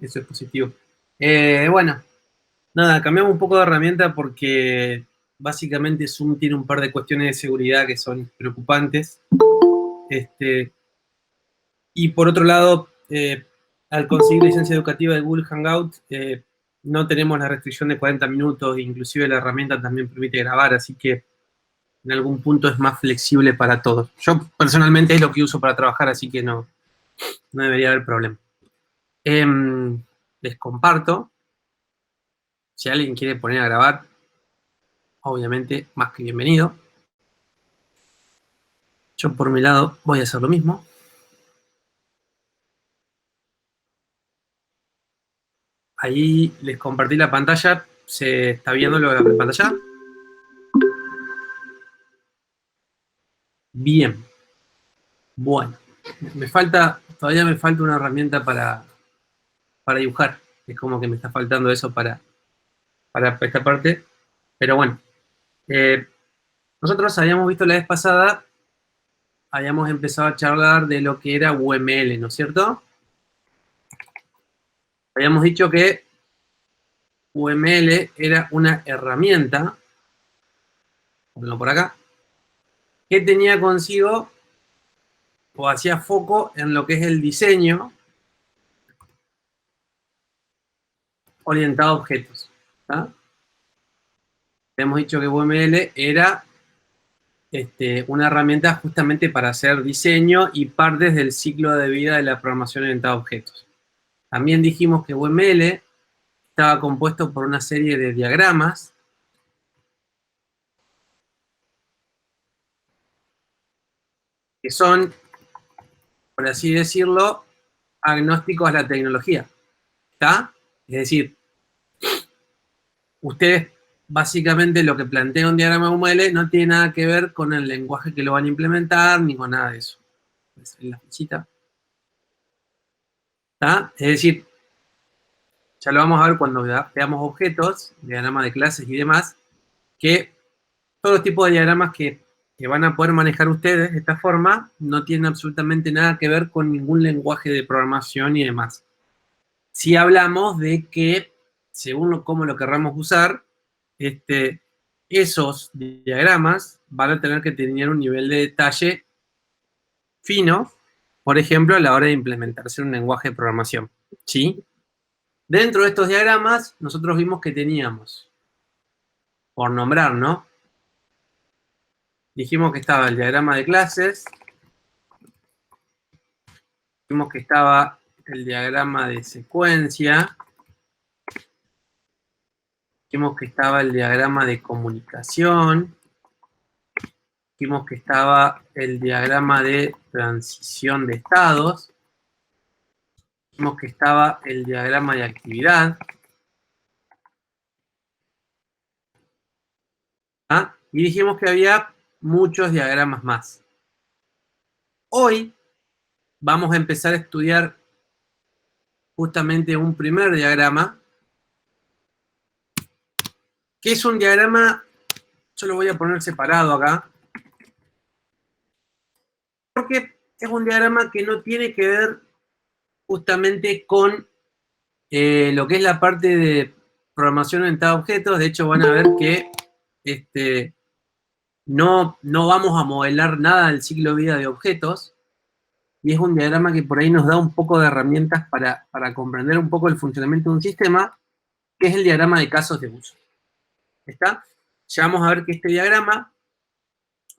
Eso es positivo. Bueno, nada, cambiamos un poco de herramienta porque básicamente Zoom tiene un par de cuestiones de seguridad que son preocupantes. Y por otro lado, al conseguir licencia educativa de Google Hangout, no tenemos la restricción de 40 minutos, inclusive la herramienta también permite grabar, así que en algún punto es más flexible para todos. Yo personalmente es lo que uso para trabajar, así que no debería haber problema. Les comparto. Si alguien quiere poner a grabar, obviamente, más que bienvenido. Yo por mi lado voy a hacer lo mismo. Ahí les compartí la pantalla. ¿Se está viendo lo de la pantalla? Bien. Bueno. Todavía me falta una herramienta para dibujar. Es como que me está faltando eso para esta parte. Pero bueno. Nosotros habíamos visto la vez pasada, habíamos empezado a charlar de lo que era UML, ¿no es cierto? Habíamos dicho que UML era una herramienta, ponlo por acá, que tenía consigo o hacía foco en lo que es el diseño orientado a objetos. ¿Tá? Hemos dicho que UML era una herramienta justamente para hacer diseño y partes del ciclo de vida de la programación orientada a objetos. También dijimos que UML estaba compuesto por una serie de diagramas que son, por así decirlo, agnósticos a la tecnología. ¿Está? Es decir, ustedes básicamente lo que plantea un diagrama UML no tiene nada que ver con el lenguaje que lo van a implementar ni con nada de eso. En la fichita. ¿Está? Es decir, ya lo vamos a ver cuando veamos objetos, diagramas de clases y demás, que todos los tipos de diagramas que van a poder manejar ustedes de esta forma no tienen absolutamente nada que ver con ningún lenguaje de programación y demás. Si hablamos de que, según cómo lo querramos usar, esos diagramas van a tener que tener un nivel de detalle fino, por ejemplo, a la hora de implementarse en un lenguaje de programación. ¿Sí? Dentro de estos diagramas, nosotros vimos que teníamos, por nombrar, ¿no? Dijimos que estaba el diagrama de clases, dijimos que estaba el diagrama de secuencia, dijimos que estaba el diagrama de comunicación, dijimos que estaba el diagrama de transición de estados, dijimos que estaba el diagrama de actividad, ¿ah? Y dijimos que había muchos diagramas más. Hoy vamos a empezar a estudiar justamente un primer diagrama, que es un diagrama, yo lo voy a poner separado acá, porque es un diagrama que no tiene que ver justamente con lo que es la parte de programación orientada a objetos. De hecho, van a ver que no vamos a modelar nada del ciclo de vida de objetos, y es un diagrama que por ahí nos da un poco de herramientas para comprender un poco el funcionamiento de un sistema, que es el diagrama de casos de uso. ¿Está? Ya vamos a ver que este diagrama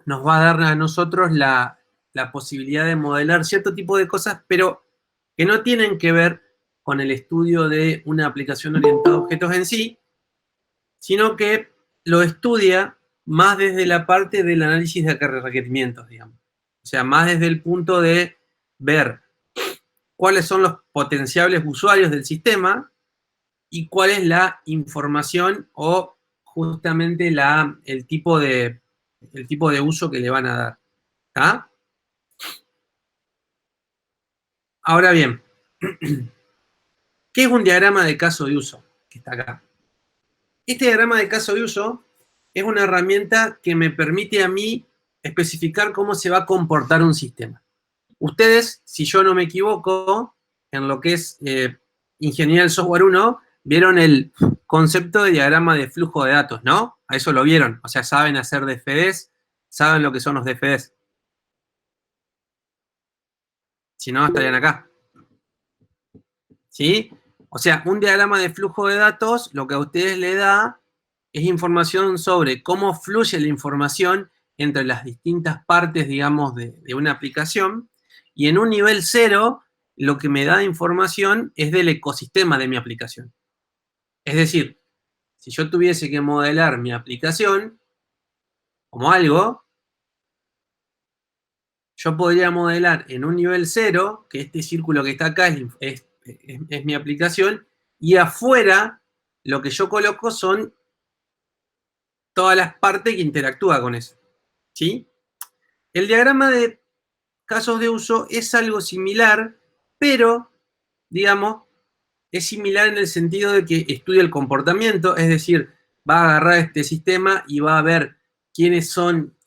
nos va a dar a nosotros la posibilidad de modelar cierto tipo de cosas, pero que no tienen que ver con el estudio de una aplicación orientada a objetos en sí, sino que lo estudia más desde la parte del análisis de requerimientos, digamos. O sea, más desde el punto de ver cuáles son los potenciales usuarios del sistema y cuál es la información o justamente el tipo de uso que le van a dar. ¿Está? Ahora bien, ¿qué es un diagrama de caso de uso? Que está acá. Este diagrama de caso de uso es una herramienta que me permite a mí especificar cómo se va a comportar un sistema. Ustedes, si yo no me equivoco, en lo que es Ingeniería del Software 1, vieron el concepto de diagrama de flujo de datos, ¿no? A eso lo vieron. O sea, saben hacer DFDs, saben lo que son los DFDs. Si no, estarían acá. ¿Sí? O sea, un diagrama de flujo de datos lo que a ustedes le da es información sobre cómo fluye la información entre las distintas partes, digamos, de una aplicación. Y en un nivel 0, lo que me da información es del ecosistema de mi aplicación. Es decir, si yo tuviese que modelar mi aplicación como algo, yo podría modelar en un nivel 0, que este círculo que está acá es mi aplicación, y afuera lo que yo coloco son todas las partes que interactúan con eso. ¿Sí? El diagrama de casos de uso es algo similar, pero, digamos, es similar en el sentido de que estudia el comportamiento, es decir, va a agarrar este sistema y va a ver quiénes son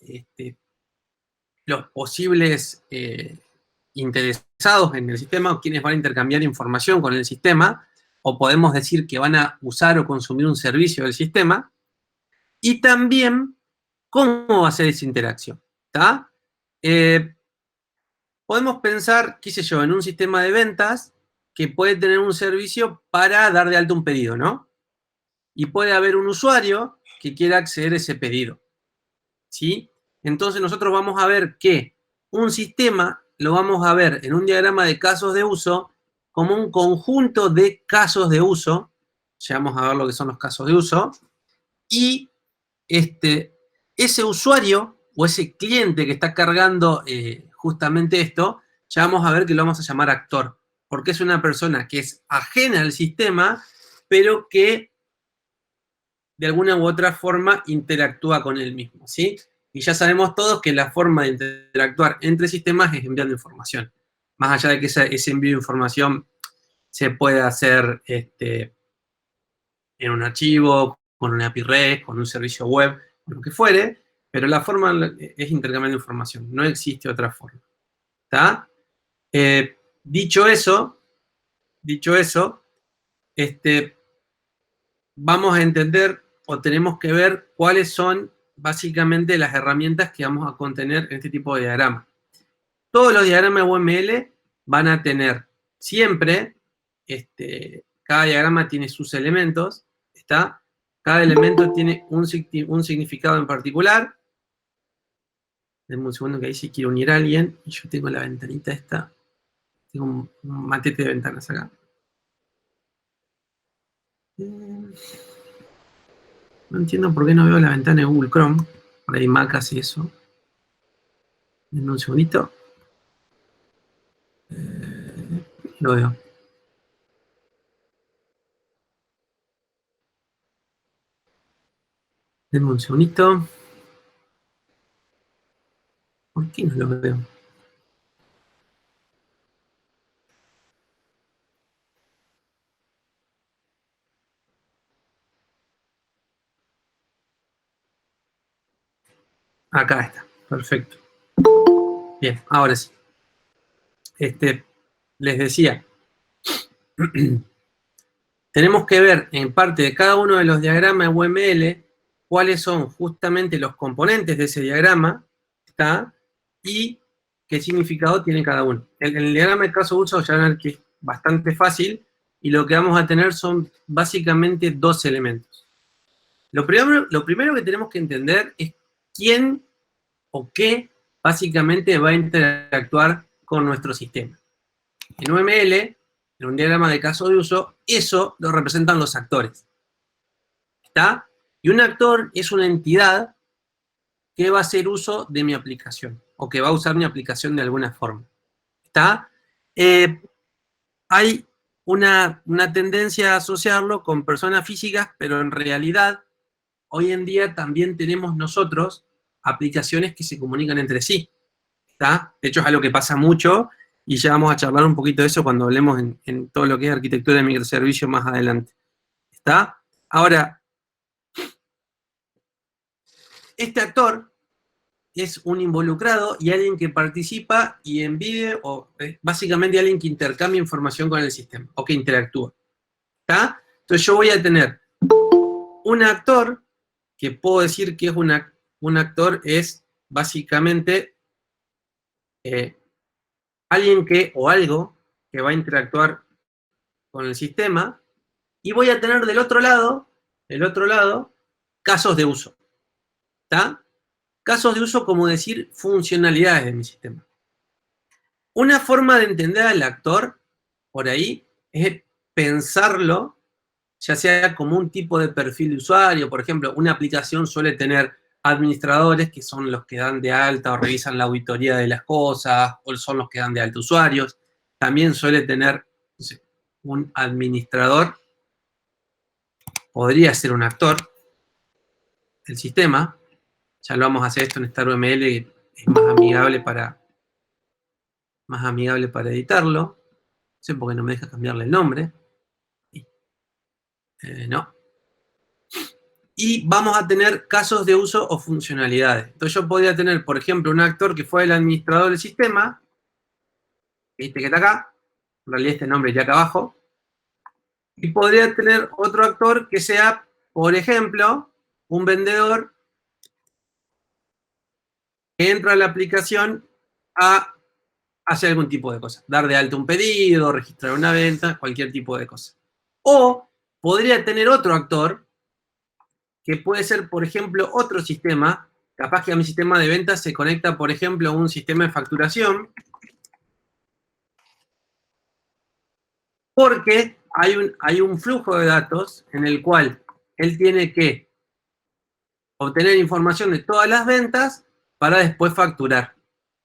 los posibles interesados en el sistema o quienes van a intercambiar información con el sistema, o podemos decir que van a usar o consumir un servicio del sistema, y también cómo va a ser esa interacción. ¿Está? Podemos pensar, qué sé yo, en un sistema de ventas que puede tener un servicio para dar de alta un pedido, ¿no? Y puede haber un usuario que quiera acceder a ese pedido. ¿Sí? Entonces nosotros vamos a ver que un sistema lo vamos a ver en un diagrama de casos de uso como un conjunto de casos de uso. Ya vamos a ver lo que son los casos de uso. Y ese usuario o ese cliente que está cargando justamente esto, ya vamos a ver que lo vamos a llamar actor, porque es una persona que es ajena al sistema, pero que de alguna u otra forma interactúa con él mismo, ¿sí? Y ya sabemos todos que la forma de interactuar entre sistemas es enviando información. Más allá de que ese envío de información se puede hacer en un archivo, con una API REST, con un servicio web, lo que fuere, pero la forma es intercambiar información. No existe otra forma. ¿Está? Dicho eso, vamos a entender o tenemos que ver cuáles son básicamente las herramientas que vamos a contener en este tipo de diagrama. Todos los diagramas UML van a tener siempre, cada diagrama tiene sus elementos, ¿está? Cada elemento tiene un significado en particular. Denme un segundo que ahí sí quiero unir a alguien. Y yo tengo la ventanita esta. Tengo un matete de ventanas acá. No entiendo por qué no veo la ventana de Google Chrome. Por ahí Mac hace eso. Denme un segundito. Lo veo. Denme un segundito. ¿Por qué no lo veo? Acá está. Perfecto. Bien, ahora sí. Les decía. Tenemos que ver en parte de cada uno de los diagramas UML cuáles son justamente los componentes de ese diagrama, ¿está? Y qué significado tiene cada uno. El diagrama de caso de uso ya van a ver que es bastante fácil y lo que vamos a tener son básicamente dos elementos. Lo primero que tenemos que entender es quién o qué básicamente va a interactuar con nuestro sistema. En UML, en un diagrama de caso de uso, eso lo representan los actores. ¿Está? Y un actor es una entidad que va a hacer uso de mi aplicación, o que va a usar mi aplicación de alguna forma. ¿Está? Hay una tendencia a asociarlo con personas físicas, pero en realidad, hoy en día también tenemos nosotros aplicaciones que se comunican entre sí. ¿Está? De hecho, es algo que pasa mucho, y ya vamos a charlar un poquito de eso cuando hablemos en todo lo que es arquitectura de microservicios más adelante. ¿Está? Ahora, este actor es un involucrado y alguien que participa y envía, o básicamente alguien que intercambia información con el sistema, o que interactúa. ¿Está? Entonces yo voy a tener un actor, que puedo decir que es un actor, es básicamente alguien que, o algo, que va a interactuar con el sistema, y voy a tener del otro lado, casos de uso. ¿Está? Casos de uso, como decir, funcionalidades de mi sistema. Una forma de entender al actor, por ahí, es pensarlo, ya sea como un tipo de perfil de usuario. Por ejemplo, una aplicación suele tener administradores, que son los que dan de alta o revisan la auditoría de las cosas, o son los que dan de alta usuarios. También suele tener, no sé, un administrador, podría ser un actor del sistema. Ya lo vamos a hacer esto en StarUML, que es más amigable editarlo. No sé por qué no me deja cambiarle el nombre. No. Y vamos a tener casos de uso o funcionalidades. Entonces yo podría tener, por ejemplo, un actor que fue el administrador del sistema, este que está acá, en realidad este nombre ya acá abajo, y podría tener otro actor que sea, por ejemplo, un vendedor que entra a la aplicación a hacer algún tipo de cosa, dar de alta un pedido, registrar una venta, cualquier tipo de cosa. O podría tener otro actor que puede ser, por ejemplo, otro sistema. Capaz que a mi sistema de ventas se conecta, por ejemplo, a un sistema de facturación, porque hay un flujo de datos en el cual él tiene que obtener información de todas las ventas para después facturar,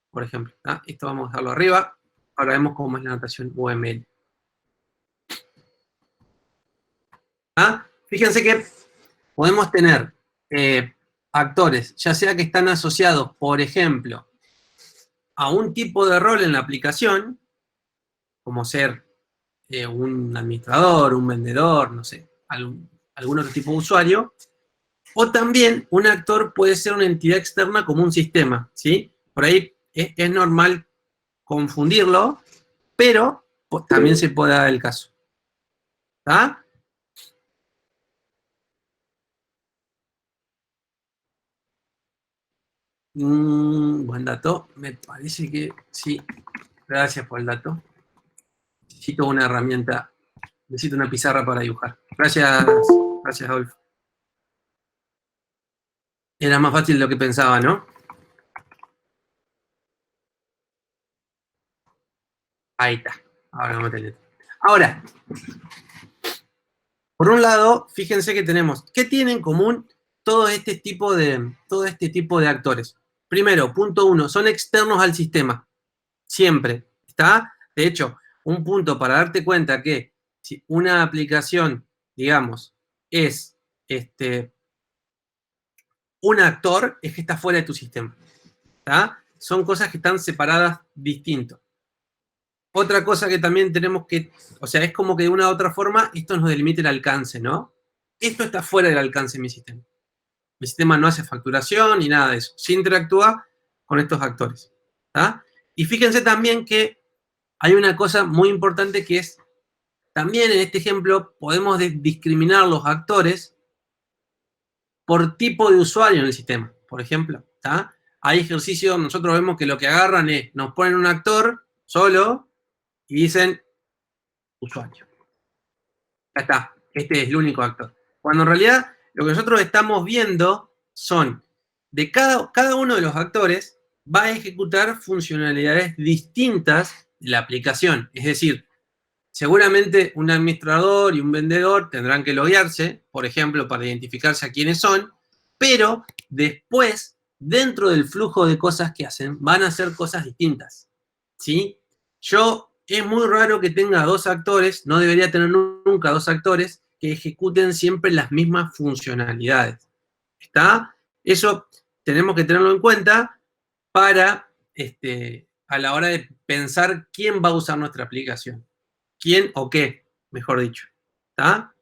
por ejemplo. ¿Tá? Esto vamos a dejarlo arriba. Ahora vemos cómo es la notación UML. ¿Tá? Fíjense que podemos tener actores, ya sea que están asociados, por ejemplo, a un tipo de rol en la aplicación, como ser un administrador, un vendedor, no sé, algún otro tipo de usuario, o también un actor puede ser una entidad externa como un sistema, ¿sí? Por ahí es normal confundirlo, pero también se puede dar el caso. ¿Está? Buen dato, me parece que sí. Gracias por el dato. Necesito una herramienta, necesito una pizarra para dibujar. Gracias, Adolfo. Era más fácil de lo que pensaba, ¿no? Ahí está. Ahora vamos a tener. Ahora, por un lado, fíjense que tenemos, ¿qué tienen en común todo este tipo de actores? Primero, punto uno, son externos al sistema. Siempre. ¿Está? De hecho, un punto para darte cuenta que si una aplicación, digamos, es un actor, es que está fuera de tu sistema. ¿Está? Son cosas que están separadas distinto. Otra cosa que también tenemos que, o sea, es como que de una u otra forma esto nos delimita el alcance, ¿no? Esto está fuera del alcance de mi sistema. Mi sistema no hace facturación ni nada de eso. Sí interactúa con estos actores. ¿Tá? Y fíjense también que hay una cosa muy importante que es, también en este ejemplo podemos discriminar los actores por tipo de usuario en el sistema, por ejemplo. ¿Tá? Hay ejercicios, nosotros vemos que lo que agarran es, nos ponen un actor solo y dicen usuario. Ya está, este es el único actor. Cuando en realidad lo que nosotros estamos viendo son, de cada uno de los actores va a ejecutar funcionalidades distintas de la aplicación. Es decir, seguramente un administrador y un vendedor tendrán que loguearse, por ejemplo, para identificarse a quiénes son, pero después, dentro del flujo de cosas que hacen, van a hacer cosas distintas. ¿Sí? Es muy raro que tenga dos actores, no debería tener nunca dos actores que ejecuten siempre las mismas funcionalidades. ¿Está? Eso tenemos que tenerlo en cuenta para, a la hora de pensar quién va a usar nuestra aplicación. ¿Quién o qué, mejor dicho? ¿Está?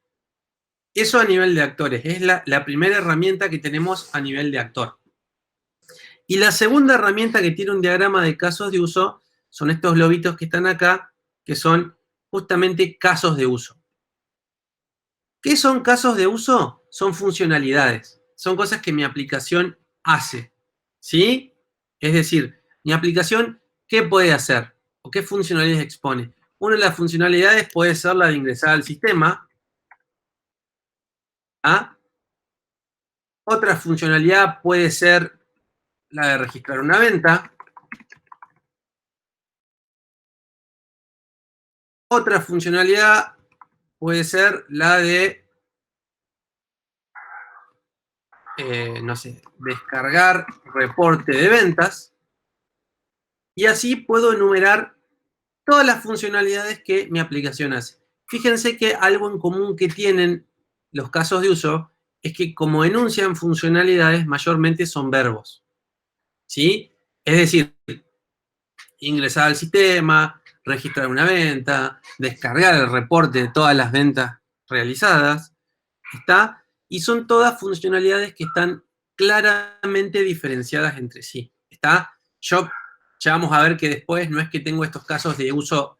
Eso a nivel de actores. Es la primera herramienta que tenemos a nivel de actor. Y la segunda herramienta que tiene un diagrama de casos de uso son estos globitos que están acá, que son justamente casos de uso. ¿Qué son casos de uso? Son funcionalidades. Son cosas que mi aplicación hace. ¿Sí? Es decir, mi aplicación, ¿qué puede hacer? ¿O qué funcionalidades expone? Una de las funcionalidades puede ser la de ingresar al sistema. ¿Ah? Otra funcionalidad puede ser la de registrar una venta. Otra funcionalidad puede ser la de, no sé, descargar reporte de ventas. Y así puedo enumerar todas las funcionalidades que mi aplicación hace. Fíjense que algo en común que tienen los casos de uso es que como enuncian funcionalidades, mayormente son verbos. ¿Sí? Es decir, ingresar al sistema, registrar una venta, descargar el reporte de todas las ventas realizadas, ¿está? Y son todas funcionalidades que están claramente diferenciadas entre sí, ¿está? Ya vamos a ver que después no es que tengo estos casos de uso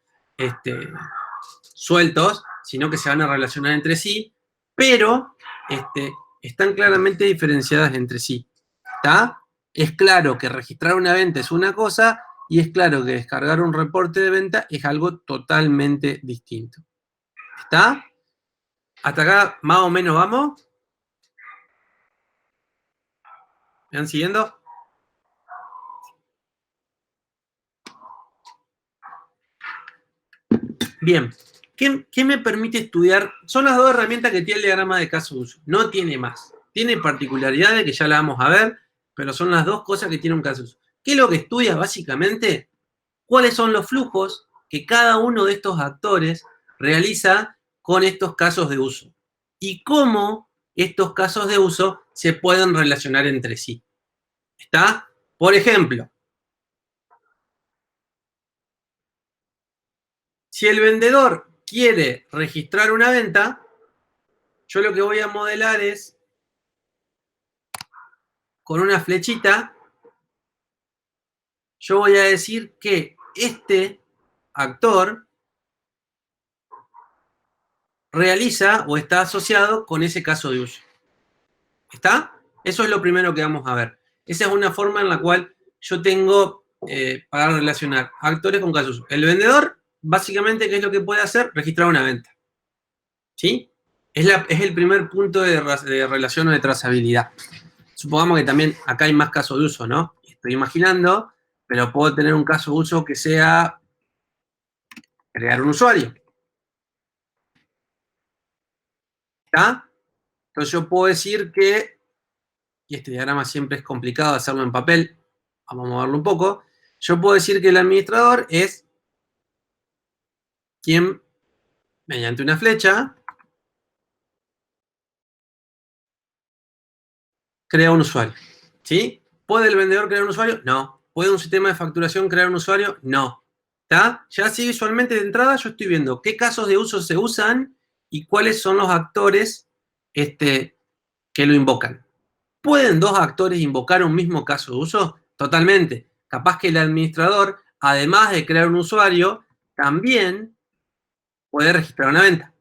sueltos, sino que se van a relacionar entre sí, pero están claramente diferenciadas entre sí, ¿está? Es claro que registrar una venta es una cosa y es claro que descargar un reporte de venta es algo totalmente distinto. ¿Está? ¿Hasta acá más o menos vamos? ¿Me van siguiendo? Bien. ¿Qué me permite estudiar? Son las dos herramientas que tiene el diagrama de caso de uso. No tiene más. Tiene particularidades que ya la vamos a ver, pero son las dos cosas que tiene un caso de uso. ¿Qué es lo que estudia básicamente? ¿Cuáles son los flujos que cada uno de estos actores realiza con estos casos de uso? Y cómo estos casos de uso se pueden relacionar entre sí. ¿Está? Por ejemplo, si el vendedor quiere registrar una venta, yo lo que voy a modelar es con una flechita, yo voy a decir que este actor realiza o está asociado con ese caso de uso. ¿Está? Eso es lo primero que vamos a ver. Esa es una forma en la cual yo tengo para relacionar actores con casos de uso. El vendedor, básicamente, ¿qué es lo que puede hacer? Registrar una venta. ¿Sí? Es el primer punto de relación o de trazabilidad. Supongamos que también acá hay más casos de uso, ¿no? Estoy imaginando, pero puedo tener un caso de uso que sea crear un usuario. ¿Está? Entonces yo puedo decir que, y este diagrama siempre es complicado hacerlo en papel, vamos a moverlo un poco, yo puedo decir que el administrador es quien, mediante una flecha, crea un usuario. ¿Sí? ¿Puede el vendedor crear un usuario? No. ¿Puede un sistema de facturación crear un usuario? No. ¿Está? Ya así visualmente de entrada yo estoy viendo qué casos de uso se usan y cuáles son los actores que lo invocan. ¿Pueden dos actores invocar un mismo caso de uso? Totalmente. Capaz que el administrador, además de crear un usuario, también puede registrar una venta.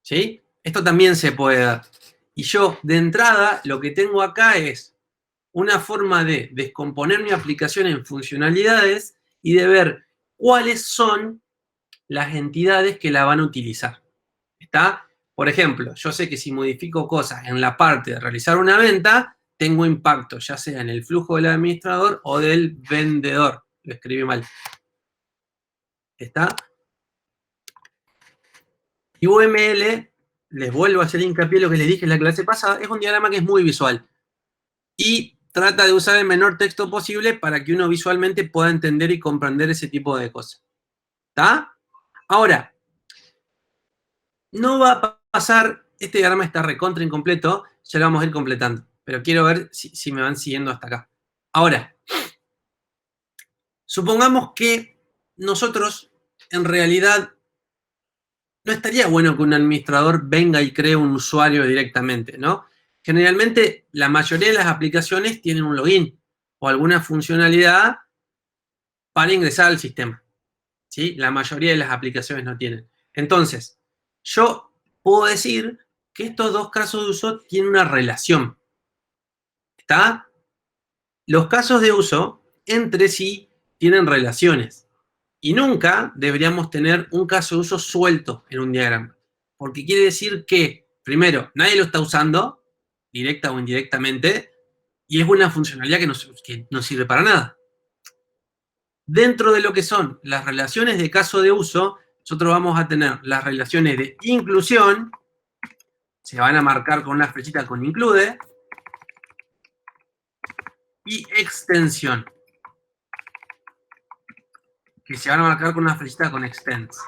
¿Sí? Esto también se puede dar. Y yo, de entrada, lo que tengo acá es una forma de descomponer mi aplicación en funcionalidades y de ver cuáles son las entidades que la van a utilizar. ¿Está? Por ejemplo, yo sé que si modifico cosas en la parte de realizar una venta, tengo impacto, ya sea en el flujo del administrador o del vendedor. Lo escribí mal. ¿Está? Y UML, les vuelvo a hacer hincapié en lo que les dije en la clase pasada, es un diagrama que es muy visual. Y trata de usar el menor texto posible para que uno visualmente pueda entender y comprender ese tipo de cosas. ¿Está? Ahora, no va a pasar, este diagrama está recontra incompleto, ya lo vamos a ir completando, pero quiero ver si me van siguiendo hasta acá. Ahora, supongamos que nosotros, en realidad, no estaría bueno que un administrador venga y cree un usuario directamente, ¿no? Generalmente, la mayoría de las aplicaciones tienen un login o alguna funcionalidad para ingresar al sistema, ¿sí? La mayoría de las aplicaciones no tienen. Entonces, yo puedo decir que estos dos casos de uso tienen una relación. ¿Está? Los casos de uso entre sí tienen relaciones. Y nunca deberíamos tener un caso de uso suelto en un diagrama. Porque quiere decir que, primero, nadie lo está usando, directa o indirectamente, y es una funcionalidad que no sirve para nada. Dentro de lo que son las relaciones de caso de uso, nosotros vamos a tener las relaciones de inclusión, se van a marcar con una flechita con include, y extensión, que se van a marcar con una flechita con extends.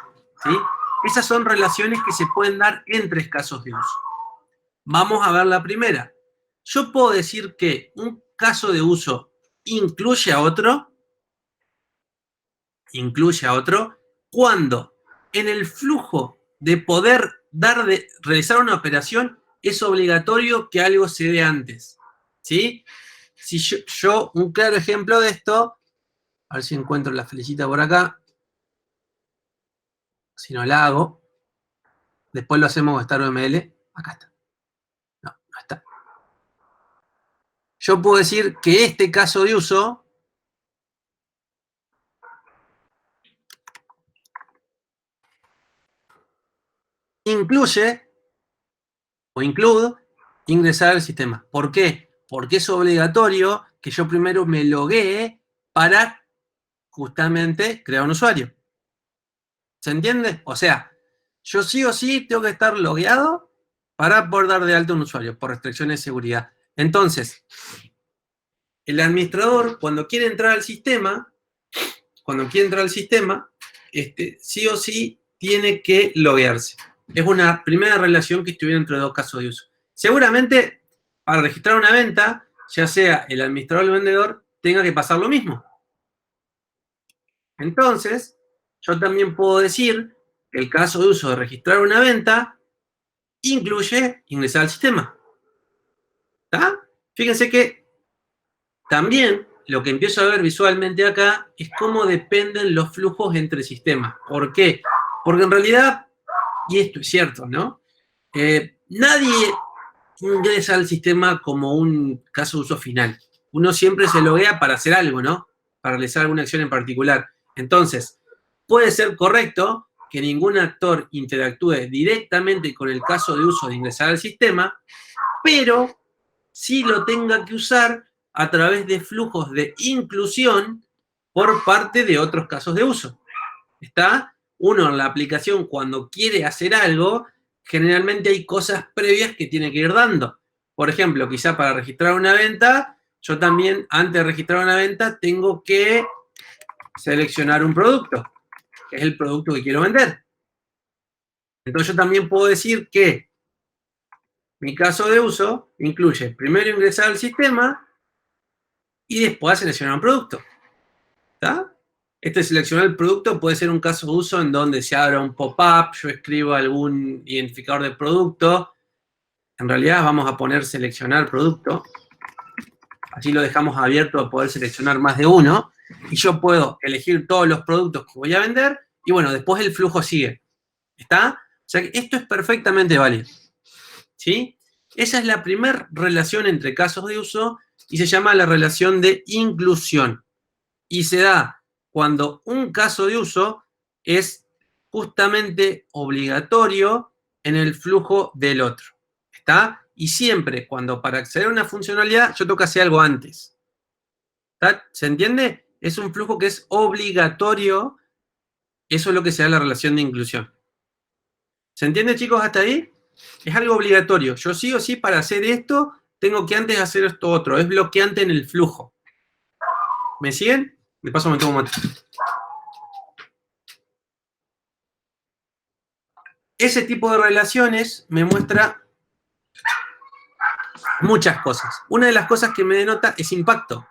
¿Sí? Esas son relaciones que se pueden dar entre casos de uso. Vamos a ver la primera. Yo puedo decir que un caso de uso incluye a otro, cuando en el flujo de poder realizar una operación es obligatorio que algo se dé antes. ¿Sí? Si yo, un claro ejemplo de esto, a ver si encuentro la flechita por acá, si no la hago, después lo hacemos con StarUML, acá está. No, no está. Yo puedo decir que este caso de uso incluye o include ingresar al sistema. ¿Por qué? Porque es obligatorio que yo primero me loguee para justamente crear un usuario. ¿Se entiende? O sea, yo sí o sí tengo que estar logueado para poder dar de alta un usuario por restricciones de seguridad. Entonces, el administrador, cuando quiere entrar al sistema, sí o sí tiene que loguearse. Es una primera relación que estuviera entre dos casos de uso. Seguramente, para registrar una venta, ya sea el administrador o el vendedor, tenga que pasar lo mismo. Entonces, yo también puedo decir que el caso de uso de registrar una venta incluye ingresar al sistema. ¿Está? Fíjense que también lo que empiezo a ver visualmente acá es cómo dependen los flujos entre sistemas. ¿Por qué? Porque en realidad, y esto es cierto, ¿no? Nadie ingresa al sistema como un caso de uso final. Uno siempre se loguea para hacer algo, ¿no? Para realizar alguna acción en particular. Entonces, puede ser correcto que ningún actor interactúe directamente con el caso de uso de ingresar al sistema, pero sí lo tenga que usar a través de flujos de inclusión por parte de otros casos de uso. ¿Está? Uno en la aplicación, cuando quiere hacer algo, generalmente hay cosas previas que tiene que ir dando. Por ejemplo, quizá para registrar una venta, yo también, antes de registrar una venta, tengo que seleccionar un producto, que es el producto que quiero vender. Entonces yo también puedo decir que mi caso de uso incluye primero ingresar al sistema y después seleccionar un producto. ¿Está? Este seleccionar el producto puede ser un caso de uso en donde se abra un pop-up, yo escribo algún identificador de producto. En realidad vamos a poner seleccionar producto. Así lo dejamos abierto a poder seleccionar más de uno. Y yo puedo elegir todos los productos que voy a vender. Y bueno, después el flujo sigue. ¿Está? O sea que esto es perfectamente válido. ¿Sí? Esa es la primera relación entre casos de uso y se llama la relación de inclusión. Y se da cuando un caso de uso es justamente obligatorio en el flujo del otro. ¿Está? Y siempre cuando para acceder a una funcionalidad yo tengo que hacer algo antes. ¿Está? ¿Se entiende? Es un flujo que es obligatorio. Eso es lo que se da la relación de inclusión. ¿Se entiende, chicos, hasta ahí? Es algo obligatorio. Yo sí o sí para hacer esto tengo que antes hacer esto otro. Es bloqueante en el flujo. ¿Me siguen? De paso me tomo mate. Ese tipo de relaciones me muestra muchas cosas. Una de las cosas que me denota es impacto.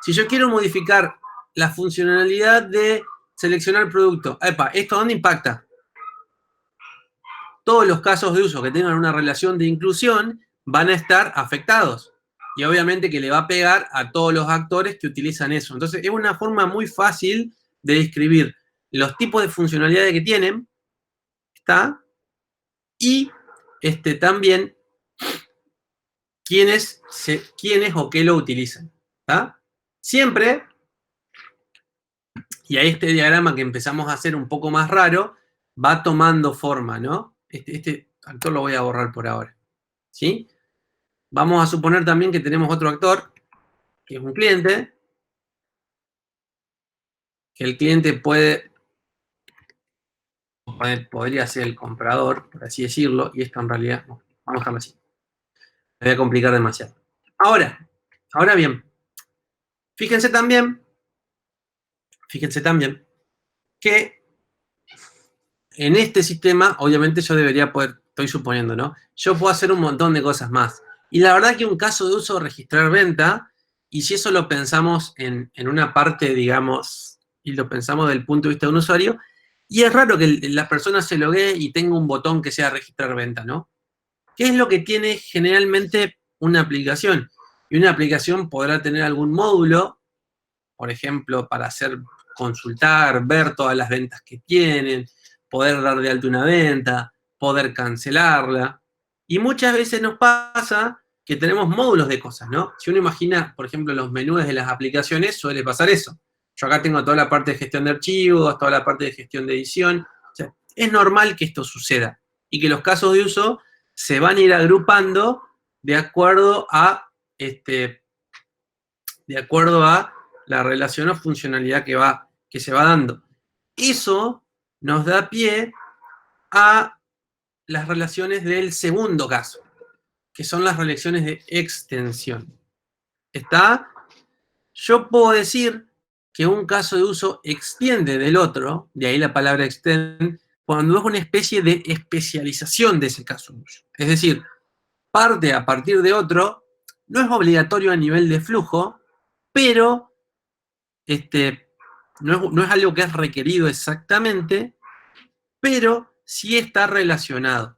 Si yo quiero modificar la funcionalidad de seleccionar producto, epa, ¿esto dónde impacta? Todos los casos de uso que tengan una relación de inclusión van a estar afectados. Y obviamente que le va a pegar a todos los actores que utilizan eso. Entonces es una forma muy fácil de describir los tipos de funcionalidades que tienen, ¿está? Y también quiénes o qué lo utilizan. ¿Tá? Siempre, y a este diagrama que empezamos a hacer un poco más raro, va tomando forma, ¿no? Este actor lo voy a borrar por ahora. ¿Sí? Vamos a suponer también que tenemos otro actor, que es un cliente, que el cliente podría ser el comprador, por así decirlo, y esto en realidad, no, vamos a dejarlo así. Me voy a complicar demasiado. Ahora bien, fíjense también que en este sistema, obviamente yo debería poder, estoy suponiendo, ¿no? Yo puedo hacer un montón de cosas más. Y la verdad que un caso de uso, registrar venta, y si eso lo pensamos en una parte, digamos, y lo pensamos del punto de vista de un usuario, y es raro que la persona se loguee y tenga un botón que sea registrar venta, ¿no? ¿Qué es lo que tiene generalmente una aplicación? Y una aplicación podrá tener algún módulo, por ejemplo, para hacer consultar, ver todas las ventas que tienen, poder dar de alta una venta, poder cancelarla. Y muchas veces nos pasa que tenemos módulos de cosas, ¿no? Si uno imagina, por ejemplo, los menús de las aplicaciones, suele pasar eso. Yo acá tengo toda la parte de gestión de archivos, toda la parte de gestión de edición. O sea, es normal que esto suceda y que los casos de uso se van a ir agrupando de acuerdo a la relación o funcionalidad que se va dando. Eso nos da pie a las relaciones del segundo caso, que son las relaciones de extensión. ¿Está? Yo puedo decir que un caso de uso extiende del otro, de ahí la palabra extend, cuando es una especie de especialización de ese caso de uso. Es decir, parte a partir de otro, no es obligatorio a nivel de flujo, pero no es algo que es requerido exactamente, pero sí está relacionado.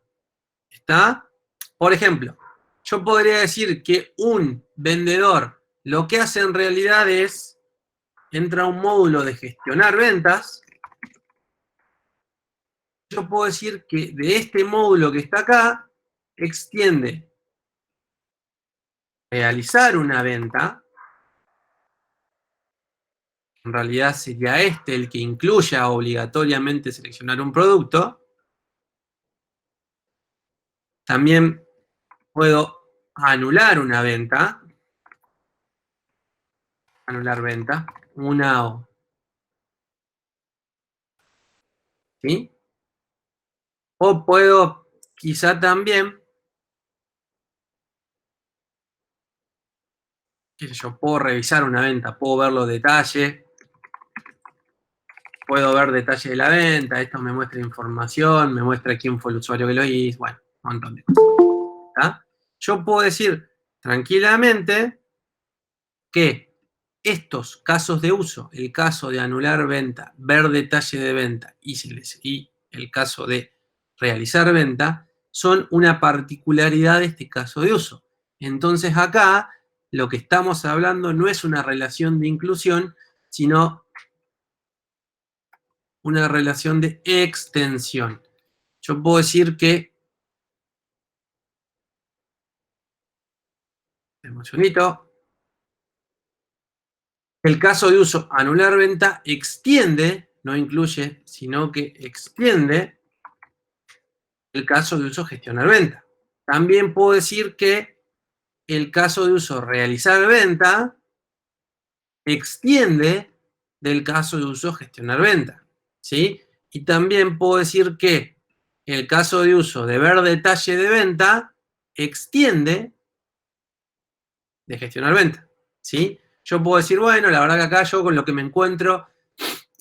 ¿Está? Por ejemplo, yo podría decir que un vendedor lo que hace en realidad es, entra a un módulo de gestionar ventas. Yo puedo decir que de este módulo que está acá, extiende realizar una venta. En realidad sería el que incluya obligatoriamente seleccionar un producto. También puedo anular una venta. Anular venta. Una O. ¿Sí? O puedo, quizá también, qué sé yo, puedo revisar una venta, puedo ver los detalles, puedo ver detalles de la venta, esto me muestra información, me muestra quién fue el usuario que lo hizo, bueno, un montón de cosas. ¿Está? Yo puedo decir tranquilamente que estos casos de uso, el caso de anular venta, ver detalle de venta y el caso de realizar venta, son una particularidad de este caso de uso. Entonces acá lo que estamos hablando no es una relación de inclusión, sino una relación de extensión. Yo puedo decir que, un segundito, el caso de uso anular venta extiende, no incluye, sino que extiende el caso de uso gestionar venta. También puedo decir que el caso de uso realizar venta extiende del caso de uso gestionar venta. ¿Sí? Y también puedo decir que el caso de uso de ver detalle de venta extiende de gestionar venta. ¿Sí? Yo puedo decir, bueno, la verdad que acá yo con lo que me encuentro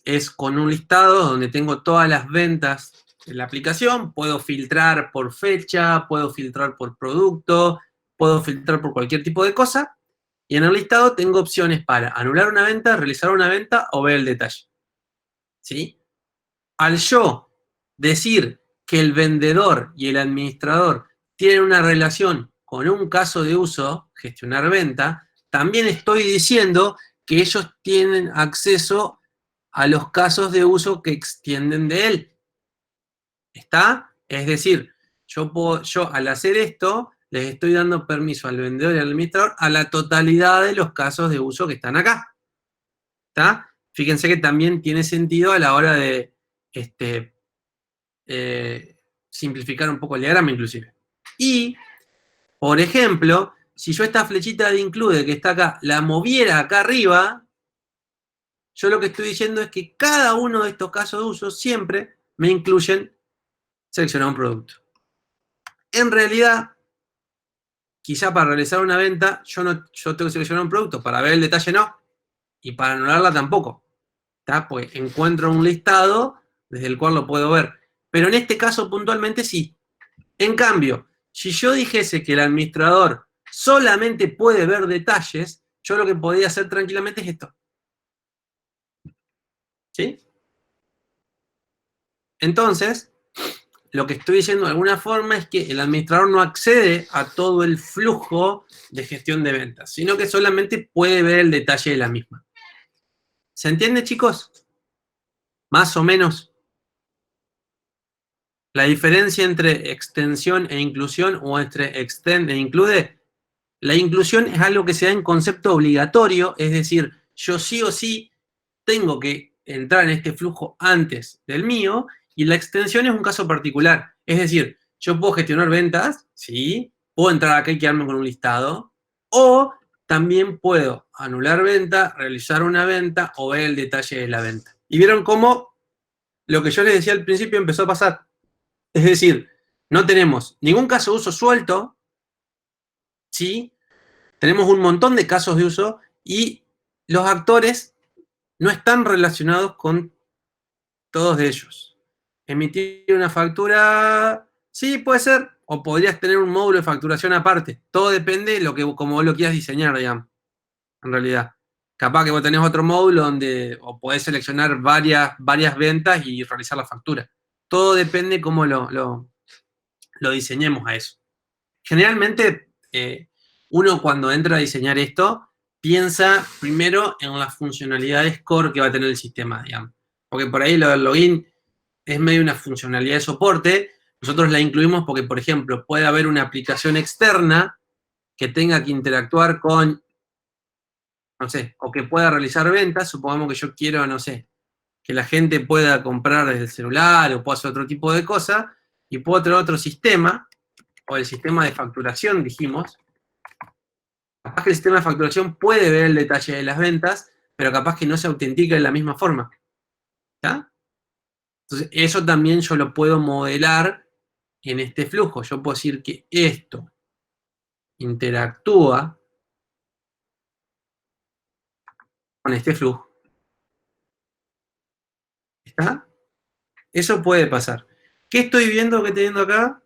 es con un listado donde tengo todas las ventas en la aplicación, puedo filtrar por fecha, puedo filtrar por producto, puedo filtrar por cualquier tipo de cosa, y en el listado tengo opciones para anular una venta, realizar una venta o ver el detalle. ¿Sí? Al yo decir que el vendedor y el administrador tienen una relación con un caso de uso, gestionar venta, también estoy diciendo que ellos tienen acceso a los casos de uso que extienden de él. ¿Está? Es decir, yo al hacer esto, les estoy dando permiso al vendedor y al administrador a la totalidad de los casos de uso que están acá. ¿Está? Fíjense que también tiene sentido a la hora de simplificar un poco el diagrama inclusive. Y, por ejemplo, si yo esta flechita de include que está acá, la moviera acá arriba, yo lo que estoy diciendo es que cada uno de estos casos de uso siempre me incluyen seleccionar un producto. En realidad, quizá para realizar una venta, yo tengo que seleccionar un producto, para ver el detalle no, y para anularla tampoco. ¿Está? Pues encuentro un listado desde el cual lo puedo ver. Pero en este caso puntualmente sí. En cambio, si yo dijese que el administrador solamente puede ver detalles, yo lo que podría hacer tranquilamente es esto. ¿Sí? Entonces, lo que estoy diciendo de alguna forma es que el administrador no accede a todo el flujo de gestión de ventas, sino que solamente puede ver el detalle de la misma. ¿Se entiende, chicos? Más o menos. La diferencia entre extensión e inclusión o entre extend e include. La inclusión es algo que se da en concepto obligatorio, es decir, yo sí o sí tengo que entrar en este flujo antes del mío, y la extensión es un caso particular. Es decir, yo puedo gestionar ventas, sí, puedo entrar acá y quedarme con un listado, o también puedo anular venta, realizar una venta o ver el detalle de la venta. Y vieron cómo lo que yo les decía al principio empezó a pasar. Es decir, no tenemos ningún caso de uso suelto, ¿sí? Tenemos un montón de casos de uso y los actores no están relacionados con todos de ellos. Emitir una factura, sí, puede ser, o podrías tener un módulo de facturación aparte. Todo depende de como vos lo quieras diseñar, digamos, en realidad. Capaz que vos tenés otro módulo donde o podés seleccionar varias ventas y realizar la factura. Todo depende cómo lo diseñemos a eso. Generalmente, uno cuando entra a diseñar esto, piensa primero en las funcionalidades core que va a tener el sistema, digamos. Porque por ahí lo del login es medio una funcionalidad de soporte. Nosotros la incluimos porque, por ejemplo, puede haber una aplicación externa que tenga que interactuar con, no sé, o que pueda realizar ventas. Supongamos que yo quiero, no sé, que la gente pueda comprar desde el celular o pueda hacer otro tipo de cosas, y puedo tener otro sistema, o el sistema de facturación, dijimos. Capaz que el sistema de facturación puede ver el detalle de las ventas, pero capaz que no se autentica de la misma forma. ¿Está? Entonces, eso también yo lo puedo modelar en este flujo. Yo puedo decir que esto interactúa con este flujo. ¿Está? Eso puede pasar. ¿Qué estoy viendo que teniendo acá?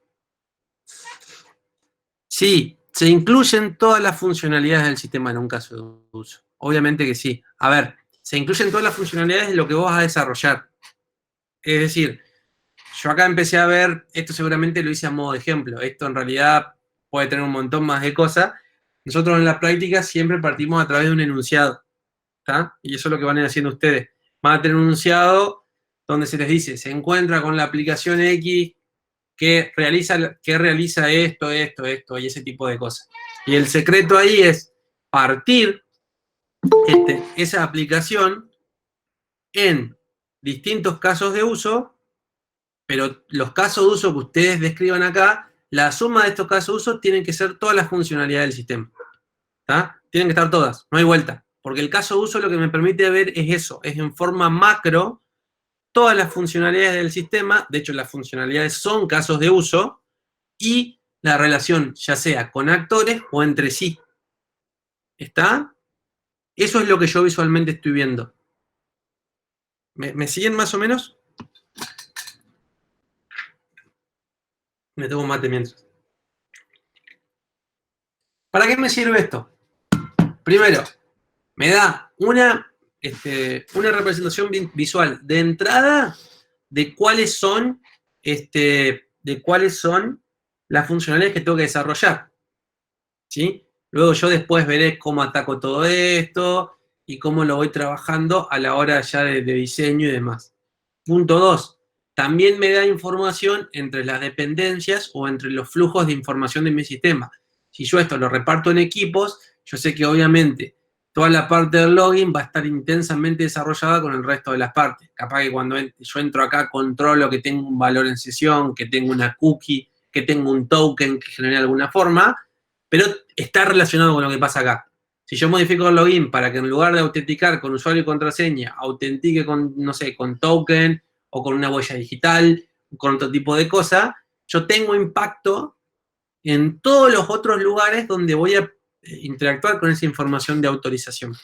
Sí, se incluyen todas las funcionalidades del sistema en un caso de uso. Obviamente que sí. A ver, se incluyen todas las funcionalidades de lo que vos vas a desarrollar. Es decir, yo acá empecé a ver, esto seguramente lo hice a modo de ejemplo, esto en realidad puede tener un montón más de cosas. Nosotros en la práctica siempre partimos a través de un enunciado, ¿está? Y eso es lo que van a ir haciendo ustedes. Van a tener un enunciado donde se les dice, se encuentra con la aplicación X que realiza esto, y ese tipo de cosas. Y el secreto ahí es partir esa aplicación en distintos casos de uso, pero los casos de uso que ustedes describan acá, la suma de estos casos de uso tienen que ser todas las funcionalidades del sistema. ¿Está? Tienen que estar todas, no hay vuelta. Porque el caso de uso lo que me permite ver es eso, es en forma macro todas las funcionalidades del sistema. De hecho, las funcionalidades son casos de uso y la relación, ya sea con actores o entre sí. ¿Está? Eso es lo que yo visualmente estoy viendo. ¿Me siguen más o menos? Me tomo mate mientras. ¿Para qué me sirve esto? Primero, me da una representación visual de entrada de cuáles son las funcionalidades que tengo que desarrollar. ¿Sí? Luego yo después veré cómo ataco todo esto y cómo lo voy trabajando a la hora ya de diseño y demás. Punto 2. también me da información entre las dependencias o entre los flujos de información de mi sistema. Si yo esto lo reparto en equipos, yo sé que obviamente toda la parte del login va a estar intensamente desarrollada con el resto de las partes. Capaz que cuando yo entro acá controlo que tengo un valor en sesión, que tengo una cookie, que tengo un token que genere de alguna forma, pero está relacionado con lo que pasa acá. Si yo modifico el login para que en lugar de autenticar con usuario y contraseña, autentique con, no sé, con token o con una huella digital, con otro tipo de cosa, yo tengo impacto en todos los otros lugares donde voy a interactuar con esa información de autorización.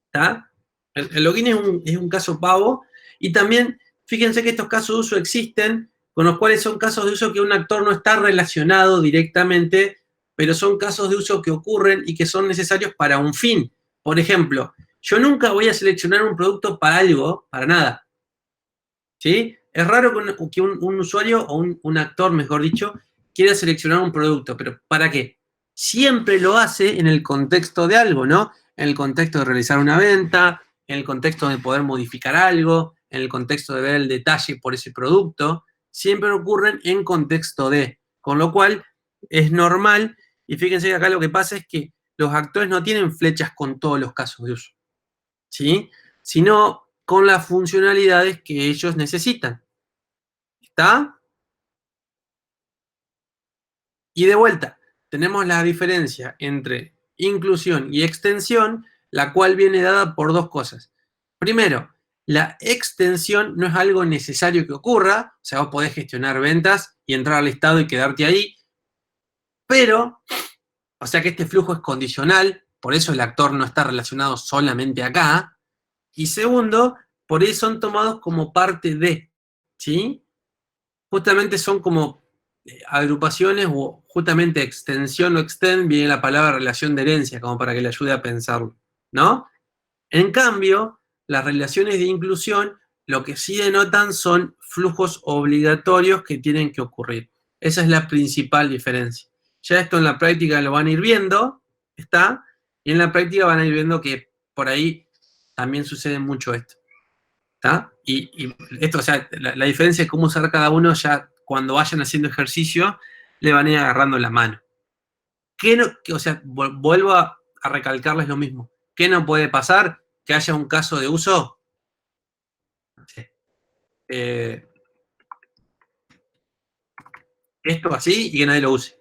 ¿Está? El login es un caso pavo y también fíjense que estos casos de uso existen, con los cuales son casos de uso que un actor no está relacionado directamente, pero son casos de uso que ocurren y que son necesarios para un fin. Por ejemplo, yo nunca voy a seleccionar un producto para algo, para nada. ¿Sí? Es raro que un usuario o un actor, mejor dicho, quiera seleccionar un producto, pero ¿para qué? Siempre lo hace en el contexto de algo, ¿no? En el contexto de realizar una venta, en el contexto de poder modificar algo, en el contexto de ver el detalle por ese producto, siempre ocurren en contexto de, con lo cual es normal, y fíjense que acá lo que pasa es que los actores no tienen flechas con todos los casos de uso, ¿sí? Sino con las funcionalidades que ellos necesitan. ¿Está? Y de vuelta, tenemos la diferencia entre inclusión y extensión, la cual viene dada por dos cosas. Primero, la extensión no es algo necesario que ocurra, o sea, vos podés gestionar ventas y entrar al listado y quedarte ahí, pero, o sea que este flujo es condicional, por eso el actor no está relacionado solamente acá, y segundo, por eso son tomados como parte de, ¿sí? Justamente son como agrupaciones o justamente extensión o extend, viene la palabra relación de herencia, como para que le ayude a pensarlo, ¿no? En cambio, las relaciones de inclusión lo que sí denotan son flujos obligatorios que tienen que ocurrir. Esa es la principal diferencia. Ya esto en la práctica lo van a ir viendo, ¿está? Y en la práctica van a ir viendo que por ahí también sucede mucho esto. ¿Está? Y esto, o sea, la diferencia es cómo usar cada uno ya cuando vayan haciendo ejercicio, le van a ir agarrando la mano. ¿Qué no, o sea, vuelvo a recalcarles lo mismo. ¿Qué no puede pasar? Que haya un caso de uso. Eh, esto así y que nadie lo use.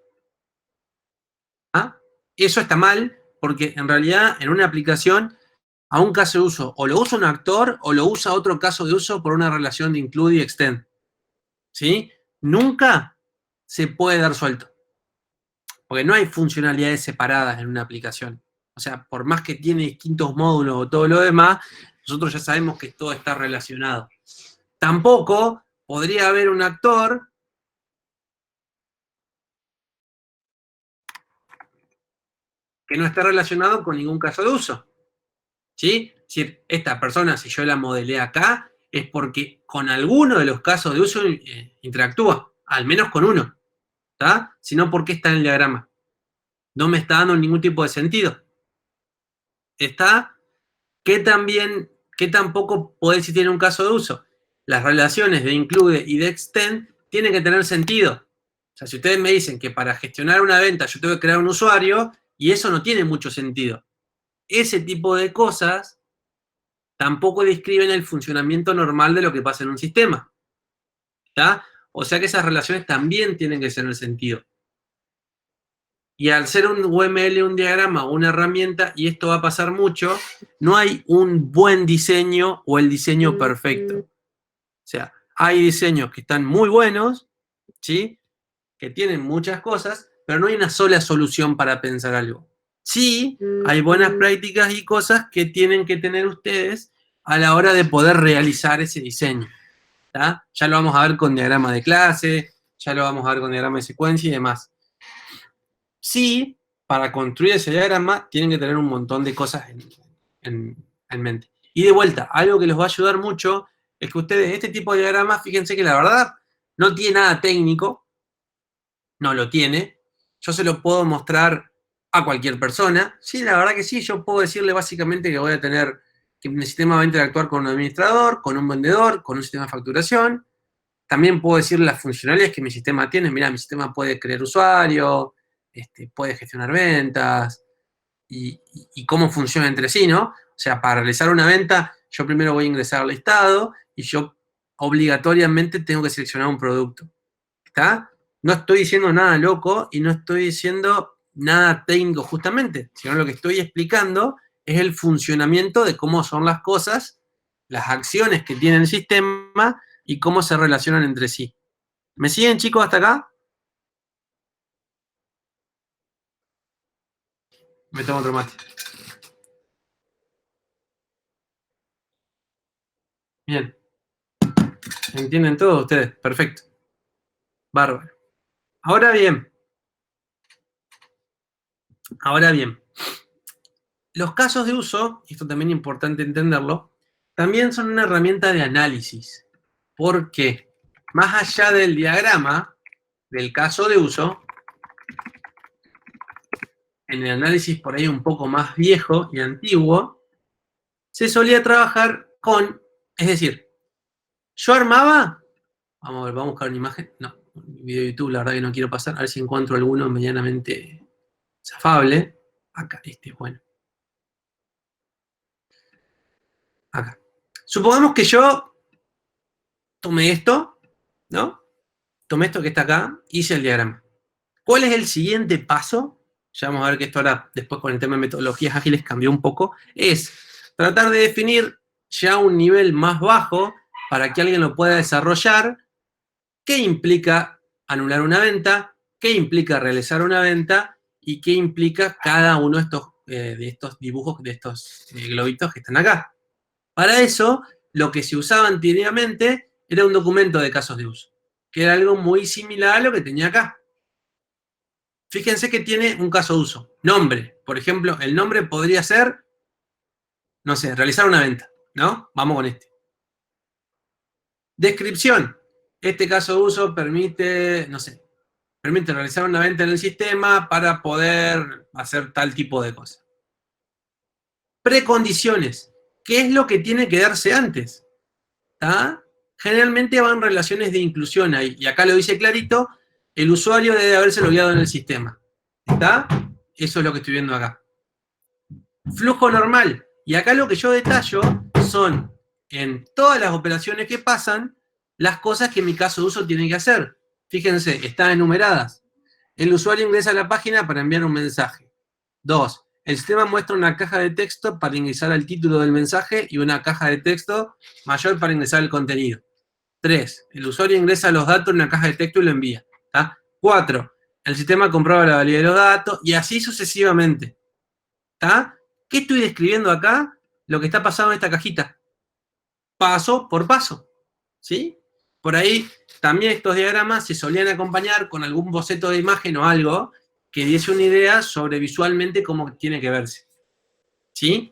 ¿Ah? Eso está mal porque en realidad en una aplicación a un caso de uso o lo usa un actor o lo usa otro caso de uso por una relación de include y extend. ¿Sí? Nunca se puede dar suelto. Porque no hay funcionalidades separadas en una aplicación. O sea, por más que tiene distintos módulos o todo lo demás, nosotros ya sabemos que todo está relacionado. Tampoco podría haber un actor que no esté relacionado con ningún caso de uso. ¿Sí? Es decir, esta persona, si yo la modelé acá, es porque con alguno de los casos de uso interactúa, al menos con uno. ¿Está? Si no, ¿por qué está en el diagrama? No me está dando ningún tipo de sentido. Está que también, que tampoco puede si tiene un caso de uso. Las relaciones de include y de extend tienen que tener sentido. O sea, si ustedes me dicen que para gestionar una venta yo tengo que crear un usuario, y eso no tiene mucho sentido. Ese tipo de cosas tampoco describen el funcionamiento normal de lo que pasa en un sistema. ¿Está? O sea que esas relaciones también tienen que tener sentido. Y al ser un UML, un diagrama o una herramienta, y esto va a pasar mucho, no hay un buen diseño o el diseño perfecto. O sea, hay diseños que están muy buenos, ¿sí? Que tienen muchas cosas, pero no hay una sola solución para pensar algo. Sí, hay buenas prácticas y cosas que tienen que tener ustedes a la hora de poder realizar ese diseño. ¿Tá? Ya lo vamos a ver con diagrama de clase, ya lo vamos a ver con diagrama de secuencia y demás. Sí, para construir ese diagrama tienen que tener un montón de cosas en mente. Y de vuelta, algo que les va a ayudar mucho es que ustedes, este tipo de diagramas, fíjense que la verdad no tiene nada técnico, no lo tiene. Yo se lo puedo mostrar a cualquier persona. Sí, la verdad que sí, yo puedo decirle básicamente que voy a tener, que mi sistema va a interactuar con un administrador, con un vendedor, con un sistema de facturación. También puedo decir las funcionalidades que mi sistema tiene. Mirá, mi sistema puede crear usuario, puede gestionar ventas y cómo funciona entre sí, ¿no? O sea, para realizar una venta, yo primero voy a ingresar al listado y yo obligatoriamente tengo que seleccionar un producto. ¿Está? No estoy diciendo nada loco y no estoy diciendo nada técnico justamente, sino lo que estoy explicando es el funcionamiento de cómo son las cosas, las acciones que tiene el sistema y cómo se relacionan entre sí. ¿Me siguen, chicos, hasta acá? Me tomo otro mate. Bien. ¿Entienden todo ustedes? Perfecto. Bárbaro. Ahora bien, los casos de uso, y esto también es importante entenderlo, también son una herramienta de análisis. ¿Por qué? Más allá del diagrama del caso de uso, en el análisis por ahí un poco más viejo y antiguo, se solía trabajar con, es decir, yo armaba, vamos a ver, vamos a buscar una imagen, no, un video de YouTube, la verdad que no quiero pasar, a ver si encuentro alguno medianamente zafable. Acá, bueno. Acá. Supongamos que yo tomé esto, ¿no? Tomé esto que está acá, hice el diagrama. ¿Cuál es el siguiente paso? Ya vamos a ver que esto ahora, después con el tema de metodologías ágiles, cambió un poco. Es tratar de definir ya un nivel más bajo para que alguien lo pueda desarrollar. ¿Qué implica anular una venta? ¿Qué implica realizar una venta? ¿Y qué implica cada uno de estos dibujos, de estos globitos que están acá? Para eso, lo que se usaba anteriormente era un documento de casos de uso, que era algo muy similar a lo que tenía acá. Fíjense que tiene un caso de uso. Nombre. Por ejemplo, el nombre podría ser, no sé, realizar una venta, ¿no? Vamos con este. Descripción. Este caso de uso permite, no sé, permite realizar una venta en el sistema para poder hacer tal tipo de cosas. Precondiciones. ¿Qué es lo que tiene que darse antes? ¿Está? Generalmente van relaciones de inclusión ahí. Y acá lo dice clarito, el usuario debe haberse logueado en el sistema. ¿Está? Eso es lo que estoy viendo acá. Flujo normal. Y acá lo que yo detallo son, en todas las operaciones que pasan, las cosas que mi caso de uso tiene que hacer. Fíjense, están enumeradas. El usuario ingresa a la página para enviar un mensaje. 2. El sistema muestra una caja de texto para ingresar al título del mensaje y una caja de texto mayor para ingresar el contenido. 3. El usuario ingresa los datos en una caja de texto y lo envía. 4. El sistema comprueba la validez de los datos y así sucesivamente. ¿Está? ¿Qué estoy describiendo acá? Lo que está pasando en esta cajita. Paso por paso. ¿Sí? Por ahí también estos diagramas se solían acompañar con algún boceto de imagen o algo que diese una idea sobre visualmente cómo tiene que verse. ¿Sí?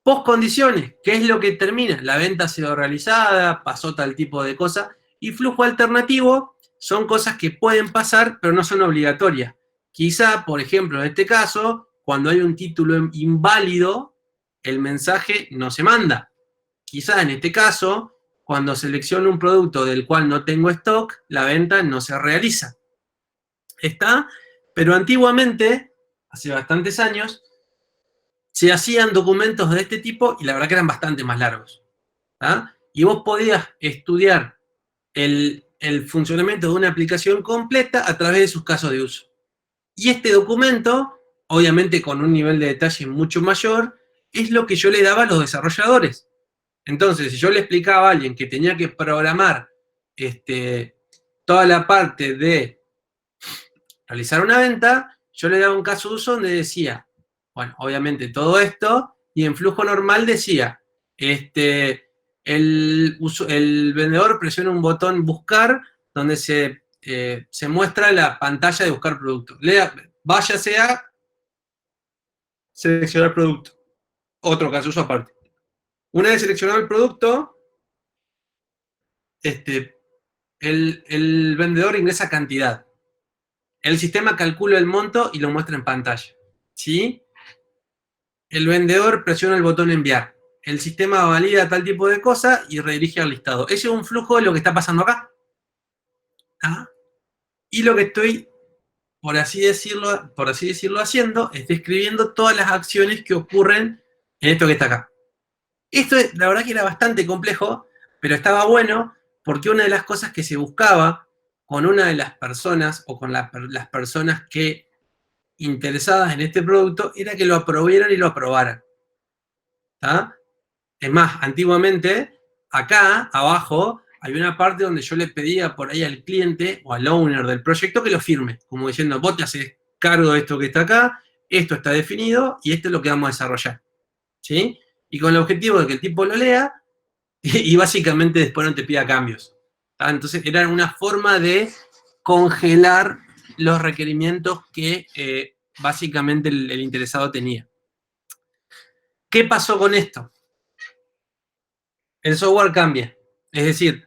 Postcondiciones, ¿qué es lo que termina? La venta ha sido realizada, pasó tal tipo de cosa. Y flujo alternativo son cosas que pueden pasar, pero no son obligatorias. Quizá, por ejemplo, en este caso, cuando hay un título inválido, el mensaje no se manda. Quizá en este caso, cuando selecciono un producto del cual no tengo stock, la venta no se realiza. ¿Está? Pero antiguamente, hace bastantes años, se hacían documentos de este tipo y la verdad que eran bastante más largos. Y vos podías estudiar el funcionamiento de una aplicación completa a través de sus casos de uso. Y este documento, obviamente con un nivel de detalle mucho mayor, es lo que yo le daba a los desarrolladores. Entonces, si yo le explicaba a alguien que tenía que programar toda la parte de realizar una venta, yo le daba un caso de uso donde decía, bueno, obviamente todo esto, y en flujo normal decía, el vendedor presiona un botón buscar, donde se muestra la pantalla de buscar producto. Váyase a seleccionar producto. Otro caso de uso aparte. Una vez seleccionado el producto, el vendedor ingresa cantidad. El sistema calcula el monto y lo muestra en pantalla. ¿Sí? El vendedor presiona el botón enviar. el sistema valida tal tipo de cosa y redirige al listado. Ese es un flujo de lo que está pasando acá. ¿Ah? Y lo que estoy, por así decirlo, haciendo, es describiendo todas las acciones que ocurren en esto que está acá. Esto, la verdad que era bastante complejo, pero estaba bueno porque una de las cosas que se buscaba con una de las personas o con las personas que interesadas en este producto era que lo aprobieran y lo aprobaran. ¿Tá? Es más, antiguamente, acá abajo, hay una parte donde yo le pedía por ahí al cliente o al owner del proyecto que lo firme, como diciendo, vos te haces cargo de esto que está acá, esto está definido y esto es lo que vamos a desarrollar. ¿Sí? Y con el objetivo de que el tipo lo lea y básicamente después no te pida cambios. ¿Tá? Entonces era una forma de congelar los requerimientos que básicamente el interesado tenía. ¿Qué pasó con esto? El software cambia. Es decir,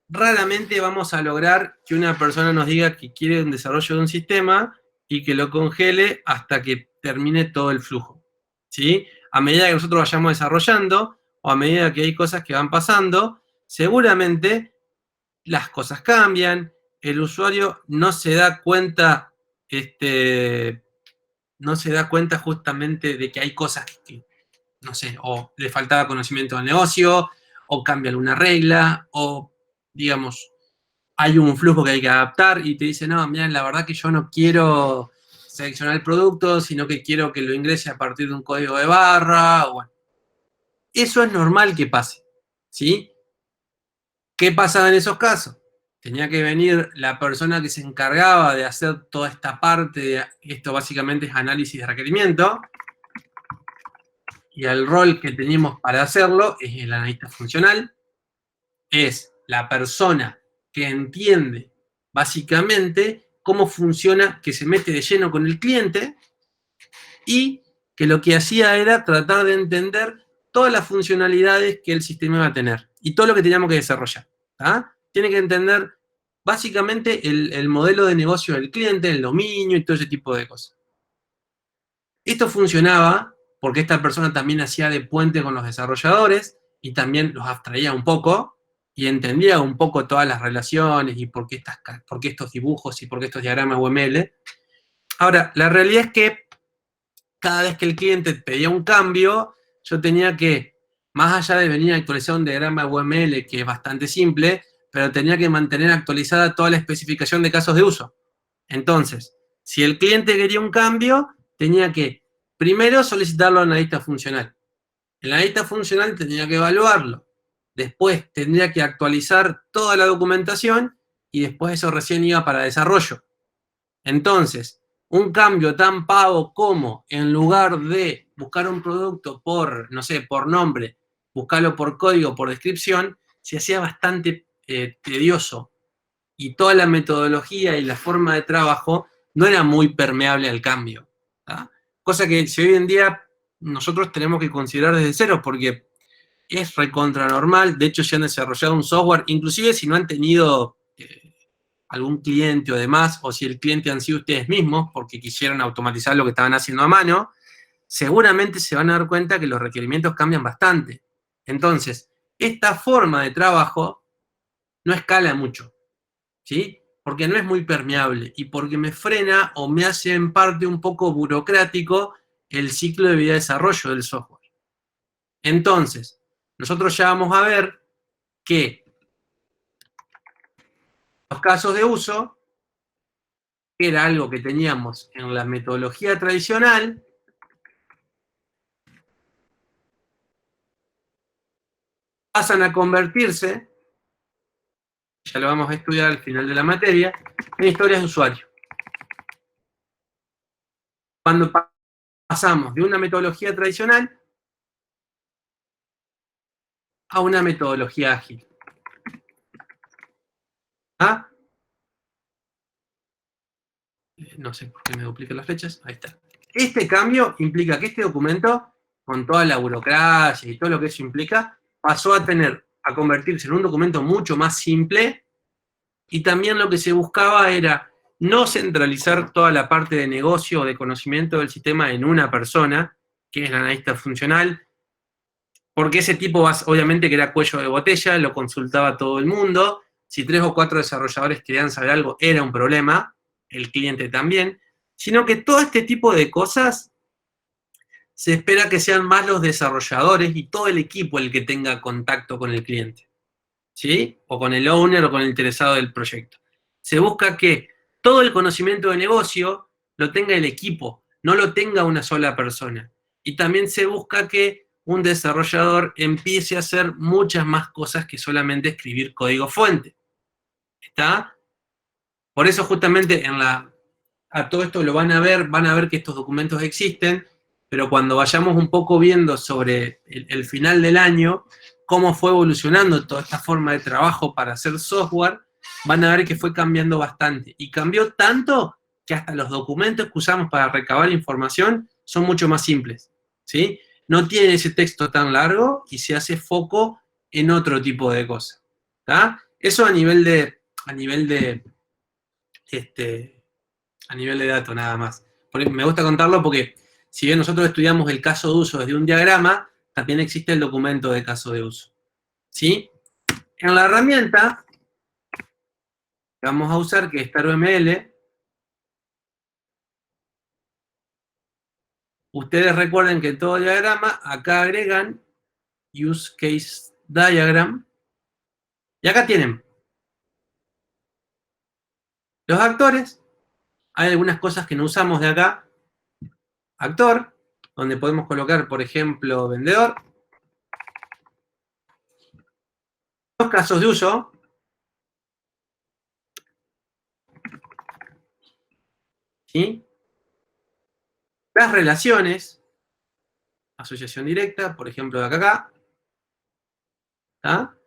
raramente vamos a lograr que una persona nos diga que quiere un desarrollo de un sistema y que lo congele hasta que termine todo el flujo. ¿Sí? A medida que nosotros vayamos desarrollando o a medida que hay cosas que van pasando, seguramente las cosas cambian, el usuario no se da cuenta, no se da cuenta justamente de que hay cosas que, no sé, o le faltaba conocimiento del negocio, o cambia alguna regla, o, digamos, hay un flujo que hay que adaptar y te dice, no, mira, la verdad que yo no quiero seleccionar el producto, sino que quiero que lo ingrese a partir de un código de barra, o bueno. Eso es normal que pase, ¿sí? ¿Qué pasaba en esos casos? Tenía que venir la persona que se encargaba de hacer toda esta parte, esto básicamente es análisis de requerimiento, y el rol que teníamos para hacerlo es el analista funcional, es la persona que entiende básicamente cómo funciona, que se mete de lleno con el cliente y que lo que hacía era tratar de entender todas las funcionalidades que el sistema iba a tener y todo lo que teníamos que desarrollar. ¿Tá? Tiene que entender básicamente el modelo de negocio del cliente, el dominio y todo ese tipo de cosas. Esto funcionaba porque esta persona también hacía de puente con los desarrolladores y también los abstraía un poco y entendía un poco todas las relaciones y por qué estos dibujos y por qué estos diagramas UML. Ahora, la realidad es que cada vez que el cliente pedía un cambio, yo tenía que, más allá de venir a actualizar un diagrama UML, que es bastante simple, pero tenía que mantener actualizada toda la especificación de casos de uso. Entonces, si el cliente quería un cambio, tenía que primero solicitarlo al analista funcional. El analista funcional tenía que evaluarlo. Después tendría que actualizar toda la documentación y después eso recién iba para desarrollo. Entonces, un cambio tan pago como en lugar de buscar un producto por, no sé, por nombre, buscarlo por código, por descripción, se hacía bastante tedioso. Y toda la metodología y la forma de trabajo no era muy permeable al cambio. ¿Tá? Cosa que si hoy en día nosotros tenemos que considerar desde cero porque es recontra normal. De hecho, se han desarrollado un software, inclusive si no han tenido algún cliente o demás, o si el cliente han sido ustedes mismos porque quisieron automatizar lo que estaban haciendo a mano, seguramente se van a dar cuenta que los requerimientos cambian bastante. Entonces, esta forma de trabajo no escala mucho, ¿sí? Porque no es muy permeable y porque me frena o me hace en parte un poco burocrático el ciclo de vida de desarrollo del software. Entonces, nosotros ya vamos a ver que los casos de uso, que era algo que teníamos en la metodología tradicional, pasan a convertirse, ya lo vamos a estudiar al final de la materia, en historias de usuario. Cuando pasamos de una metodología tradicional a una metodología ágil. ¿Ah? No sé por qué me duplican las flechas. Ahí está. Este cambio implica que este documento, con toda la burocracia y todo lo que eso implica, pasó a convertirse en un documento mucho más simple y también lo que se buscaba era no centralizar toda la parte de negocio o de conocimiento del sistema en una persona, que es el analista funcional, Porque ese tipo, obviamente, que era cuello de botella, lo consultaba todo el mundo. Si 3 o 4 desarrolladores querían saber algo, era un problema, el cliente también. Sino que todo este tipo de cosas se espera que sean más los desarrolladores y todo el equipo el que tenga contacto con el cliente, ¿sí? O con el owner o con el interesado del proyecto. Se busca que todo el conocimiento de negocio lo tenga el equipo, no lo tenga una sola persona. Y también se busca que un desarrollador empiece a hacer muchas más cosas que solamente escribir código fuente. ¿Está? Por eso justamente a todo esto lo van a ver que estos documentos existen, pero cuando vayamos un poco viendo sobre el final del año, cómo fue evolucionando toda esta forma de trabajo para hacer software, van a ver que fue cambiando bastante. Y cambió tanto que hasta los documentos que usamos para recabar información son mucho más simples, ¿sí? No tienen ese texto tan largo y se hace foco en otro tipo de cosas, ¿tá? Eso a nivel de a nivel de datos nada más. Me gusta contarlo porque si bien nosotros estudiamos el caso de uso desde un diagrama, también existe el documento de caso de uso. ¿Sí? En la herramienta que vamos a usar, que es StarUML, ustedes recuerden que en todo diagrama, acá agregan Use Case Diagram, y acá tienen los actores. Hay algunas cosas que no usamos de acá. Actor, donde podemos colocar, por ejemplo, vendedor. Los casos de uso. ¿Sí? Las relaciones, asociación directa, por ejemplo, de acá. ¿Tá?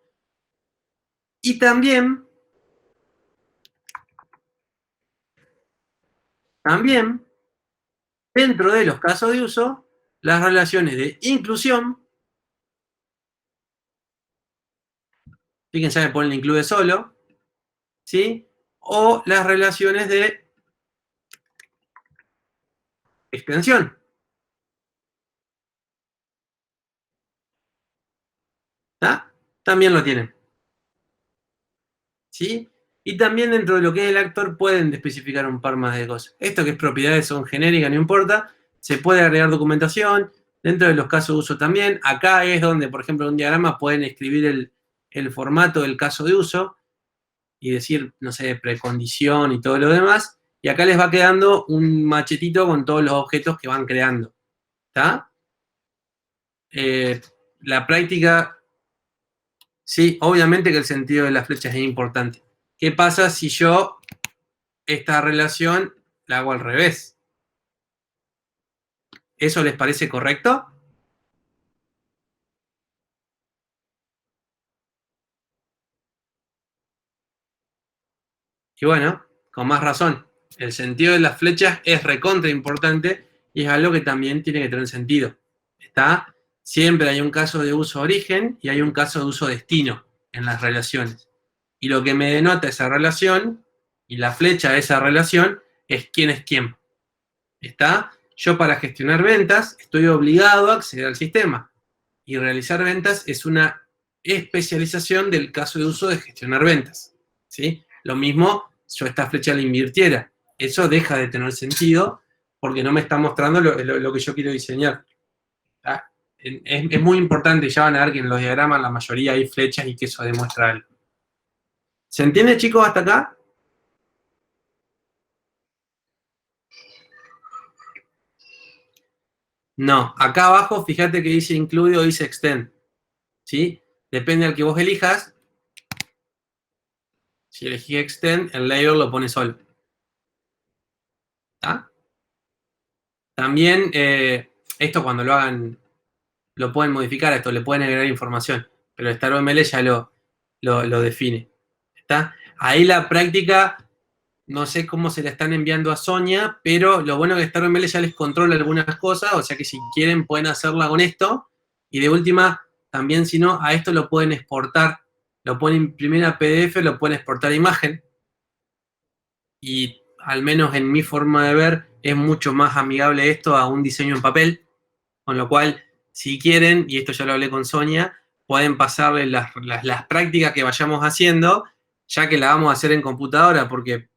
Y también, dentro de los casos de uso, las relaciones de inclusión. Fíjense, me ponen incluye solo, ¿sí? O las relaciones de extensión. ¿Tá? También lo tienen. ¿Sí? Y también dentro de lo que es el actor pueden especificar un par más de cosas. Esto que es propiedades son genéricas, no importa. Se puede agregar documentación. Dentro de los casos de uso también. Acá es donde, por ejemplo, en un diagrama pueden escribir el formato del caso de uso y decir, no sé, precondición y todo lo demás. Y acá les va quedando un machetito con todos los objetos que van creando. ¿Está? La práctica, sí, obviamente que el sentido de las flechas es importante. ¿Qué pasa si yo esta relación la hago al revés? ¿Eso les parece correcto? Y bueno, con más razón. El sentido de las flechas es recontra importante y es algo que también tiene que tener sentido. ¿Está? Siempre hay un caso de uso origen y hay un caso de uso destino en las relaciones. Y lo que me denota esa relación y la flecha de esa relación es quién es quién. ¿Está? Yo para gestionar ventas estoy obligado a acceder al sistema. Y realizar ventas es una especialización del caso de uso de gestionar ventas. ¿Sí? Lo mismo, yo esta flecha la invirtiera. Eso deja de tener sentido porque no me está mostrando lo que yo quiero diseñar. ¿Tá? Es muy importante, ya van a ver que en los diagramas la mayoría hay flechas y que eso demuestra algo. ¿Se entiende, chicos, hasta acá? No, acá abajo fíjate que dice include o dice extend. ¿Sí? Depende del que vos elijas. Si elegís extend, el label lo pone solo. ¿Está? También esto cuando lo hagan, lo pueden modificar, esto le pueden agregar información, pero StarOML ya lo define. ¿Está? Ahí la práctica, no sé cómo se la están enviando a Sonia, pero lo bueno es que StarOML ya les controla algunas cosas, o sea que si quieren pueden hacerla con esto, y de última, también si no, a esto lo pueden exportar, lo pueden imprimir a PDF, lo pueden exportar a imagen, y al menos en mi forma de ver, es mucho más amigable esto a un diseño en papel, con lo cual, si quieren, y esto ya lo hablé con Sonia, pueden pasarle las prácticas que vayamos haciendo, ya que la vamos a hacer en computadora, porque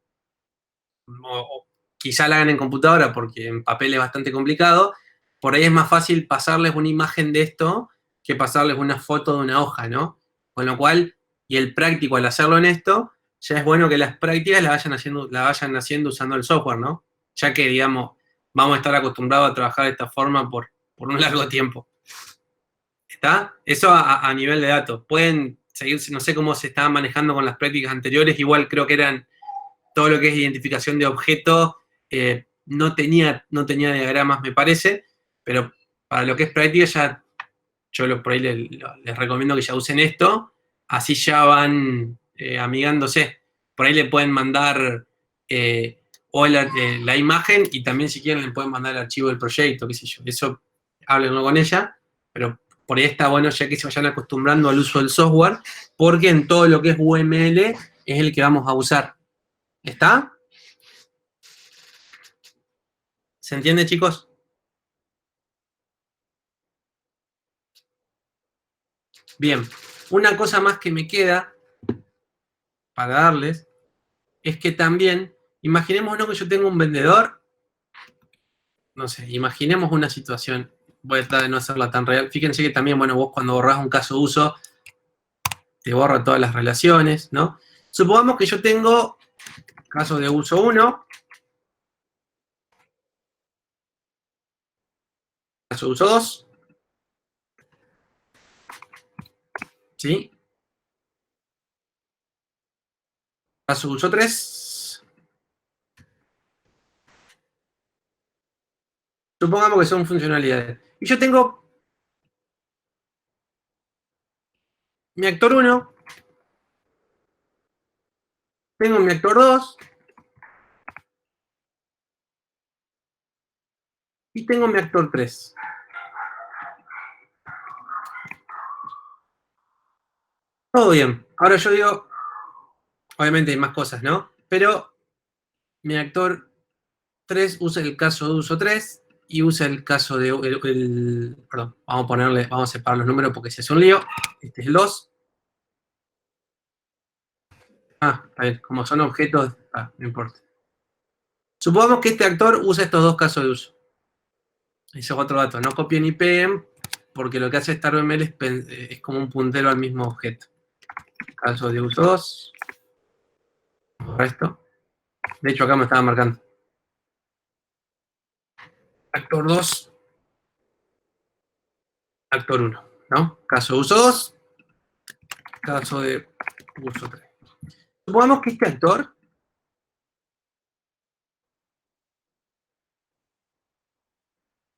o quizá la hagan en computadora porque en papel es bastante complicado, por ahí es más fácil pasarles una imagen de esto que pasarles una foto de una hoja, ¿no? Con lo cual, y el práctico al hacerlo en esto, ya es bueno que las prácticas la vayan haciendo usando el software, ¿no? Ya que, digamos, vamos a estar acostumbrados a trabajar de esta forma por un largo tiempo. ¿Está? Eso a nivel de datos. Pueden seguir, no sé cómo se estaban manejando con las prácticas anteriores, igual creo que eran todo lo que es identificación de objetos, no tenía diagramas, me parece, pero para lo que es práctica ya, yo por ahí les recomiendo que ya usen esto, así ya van amigándose. Por ahí le pueden mandar o la imagen y también si quieren le pueden mandar el archivo del proyecto, qué sé yo. Eso háblenlo con ella, pero por ahí está bueno ya que se vayan acostumbrando al uso del software, porque en todo lo que es UML es el que vamos a usar. ¿Está? ¿Se entiende, chicos? Bien. Una cosa más que me queda para darles es que también, imaginémonos que yo tengo un vendedor, no sé, imaginemos una situación, voy a tratar de no hacerla tan real. Fíjense que también, bueno, vos cuando borrás un caso de uso, te borra todas las relaciones, ¿no? Supongamos que yo tengo caso de uso 1, caso de uso 2, ¿sí? Caso de uso 3. Supongamos que son funcionalidades. Y yo tengo mi actor 1, tengo mi actor 2 y tengo mi actor 3. Todo bien. Ahora yo digo, obviamente hay más cosas, ¿no? Pero mi actor 3 usa el caso de uso 3 y usa el caso de... perdón, vamos a separar los números porque se hace un lío. Este es el 2. Ah, a ver, como son objetos, no importa. Supongamos que este actor usa estos dos casos de uso. Ese es otro dato. No copien y peguen porque lo que hace StarUML es como un puntero al mismo objeto. Caso de uso 2. Esto. De hecho, acá me estaba marcando. Actor 2. Actor 1, ¿no? Caso de uso 2. Caso de uso 3. Supongamos que este actor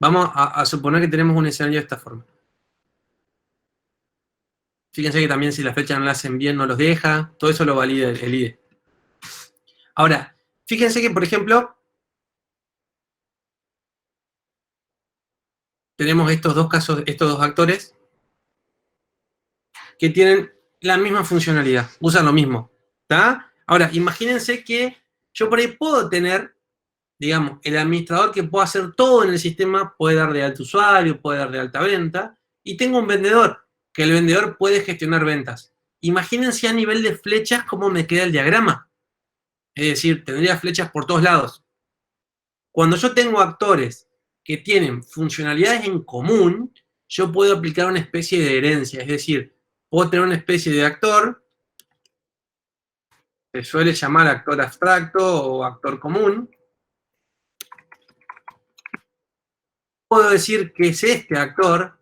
vamos a suponer que tenemos un escenario de esta forma. Fíjense que también si la flecha no la hacen bien no los deja, todo eso lo valida el IDE. Ahora, fíjense que, por ejemplo, tenemos estos dos casos, estos dos actores que tienen la misma funcionalidad, usan lo mismo. ¿Está? Ahora, imagínense que yo por ahí puedo tener, digamos, el administrador que puede hacer todo en el sistema, puede dar de alta usuario, puede dar de alta venta, y tengo un vendedor, que el vendedor puede gestionar ventas. Imagínense a nivel de flechas cómo me queda el diagrama. Es decir, tendría flechas por todos lados. Cuando yo tengo actores que tienen funcionalidades en común, yo puedo aplicar una especie de herencia. Es decir, puedo tener una especie de actor, se suele llamar actor abstracto o actor común. Puedo decir que es este actor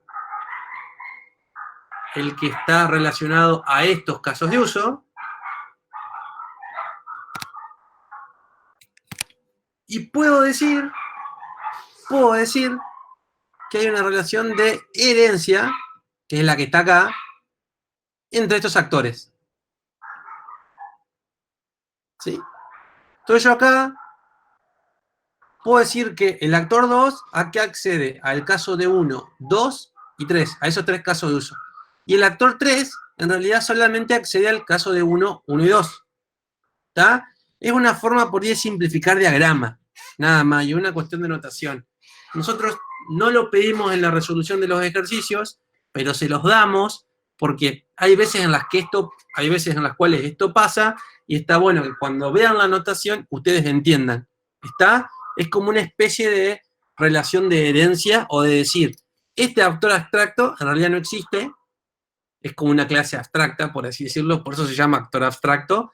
el que está relacionado a estos casos de uso. Y puedo decir que hay una relación de herencia, que es la que está acá, entre estos actores. ¿Sí? Entonces yo acá puedo decir que el actor 2 aquí accede al caso de 1, 2 y 3, a esos tres casos de uso. Y el actor 3 en realidad solamente accede al caso de 1, 1 y 2. ¿Está? Es una forma por ahí de simplificar diagrama, nada más, y una cuestión de notación. nosotros no lo pedimos en la resolución de los ejercicios, pero se los damos porque hay veces en las cuales esto pasa y está bueno que cuando vean la anotación ustedes entiendan. Es como una especie de relación de herencia o de decir, este actor abstracto en realidad no existe, es como una clase abstracta, por así decirlo, por eso se llama actor abstracto,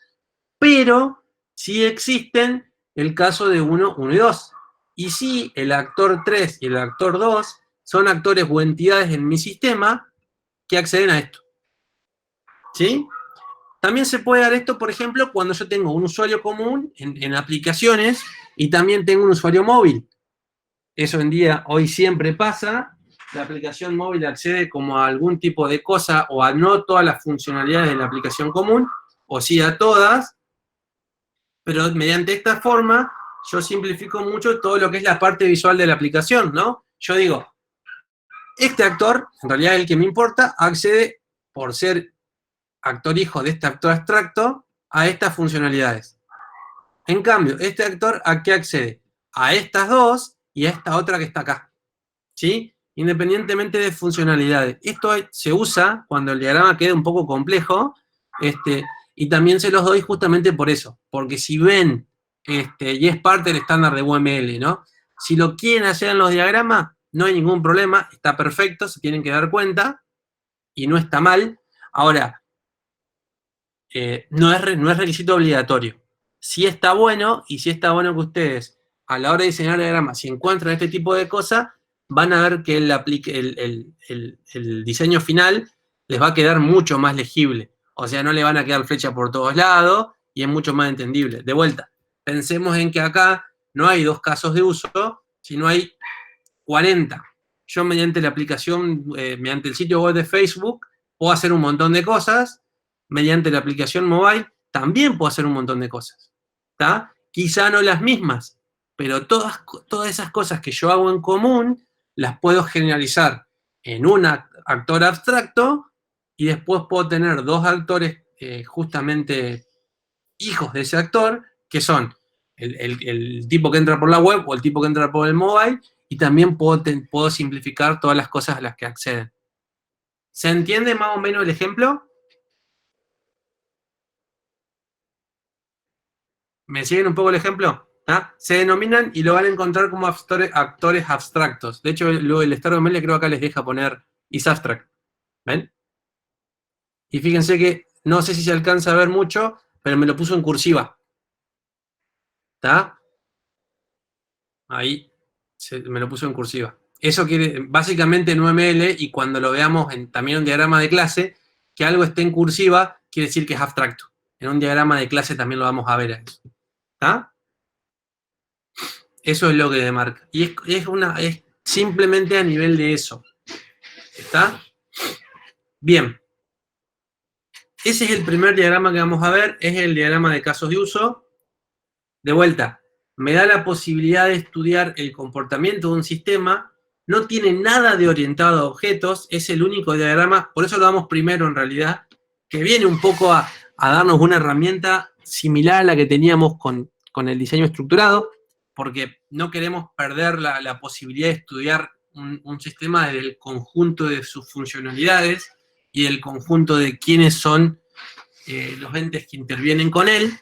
pero sí existen el caso de 1, 1 y 2. Y sí, el actor 3 y el actor 2 son actores o entidades en mi sistema que acceden a esto. ¿Sí? También se puede dar esto, por ejemplo, cuando yo tengo un usuario común en aplicaciones y también tengo un usuario móvil. Eso hoy siempre pasa. La aplicación móvil accede como a algún tipo de cosa o a no todas las funcionalidades de la aplicación común, o sí a todas, pero mediante esta forma yo simplifico mucho todo lo que es la parte visual de la aplicación, ¿no? Yo digo, este actor, en realidad el que me importa, accede por ser actor hijo de este actor abstracto a estas funcionalidades. En cambio, este actor, ¿a qué accede? A estas dos y a esta otra que está acá. ¿Sí? Independientemente de funcionalidades. Esto se usa cuando el diagrama queda un poco complejo, y también se los doy justamente por eso, porque si ven, y es parte del estándar de UML, ¿no? Si lo quieren hacer en los diagramas, no hay ningún problema, está perfecto, se tienen que dar cuenta, y no está mal. Ahora, no es requisito obligatorio. Sí está bueno, y sí está bueno que ustedes, a la hora de diseñar diagramas, si encuentran este tipo de cosas, van a ver que el diseño final les va a quedar mucho más legible. O sea, no le van a quedar flechas por todos lados y es mucho más entendible. De vuelta, pensemos en que acá no hay 2 casos de uso, sino hay 40. Yo mediante la aplicación, mediante el sitio web de Facebook, puedo hacer un montón de cosas. Mediante la aplicación mobile también puedo hacer un montón de cosas. ¿Está? Quizá no las mismas, pero todas esas cosas que yo hago en común las puedo generalizar en un actor abstracto y después puedo tener 2 actores justamente hijos de ese actor, que son el tipo que entra por la web o el tipo que entra por el mobile, y también puedo simplificar todas las cosas a las que acceden. ¿Se entiende más o menos el ejemplo? ¿Me siguen un poco el ejemplo? ¿Ah? Se denominan y lo van a encontrar como actores abstractos. De hecho, el Star ML creo que acá les deja poner is abstract. ¿Ven? Y fíjense que no sé si se alcanza a ver mucho, pero me lo puso en cursiva. ¿Está? Ahí me lo puso en cursiva. Eso quiere, básicamente en UML, y cuando lo veamos también en un diagrama de clase, que algo esté en cursiva, quiere decir que es abstracto. En un diagrama de clase también lo vamos a ver. ¿Está? Eso es lo que demarca. Y es simplemente a nivel de eso. ¿Está? Bien. Ese es el primer diagrama que vamos a ver, es el diagrama de casos de uso. De vuelta, me da la posibilidad de estudiar el comportamiento de un sistema, no tiene nada de orientado a objetos, es el único diagrama, por eso lo damos primero en realidad, que viene un poco a darnos una herramienta similar a la que teníamos con el diseño estructurado, porque no queremos perder la posibilidad de estudiar un sistema del conjunto de sus funcionalidades y del conjunto de quiénes son los entes que intervienen con él.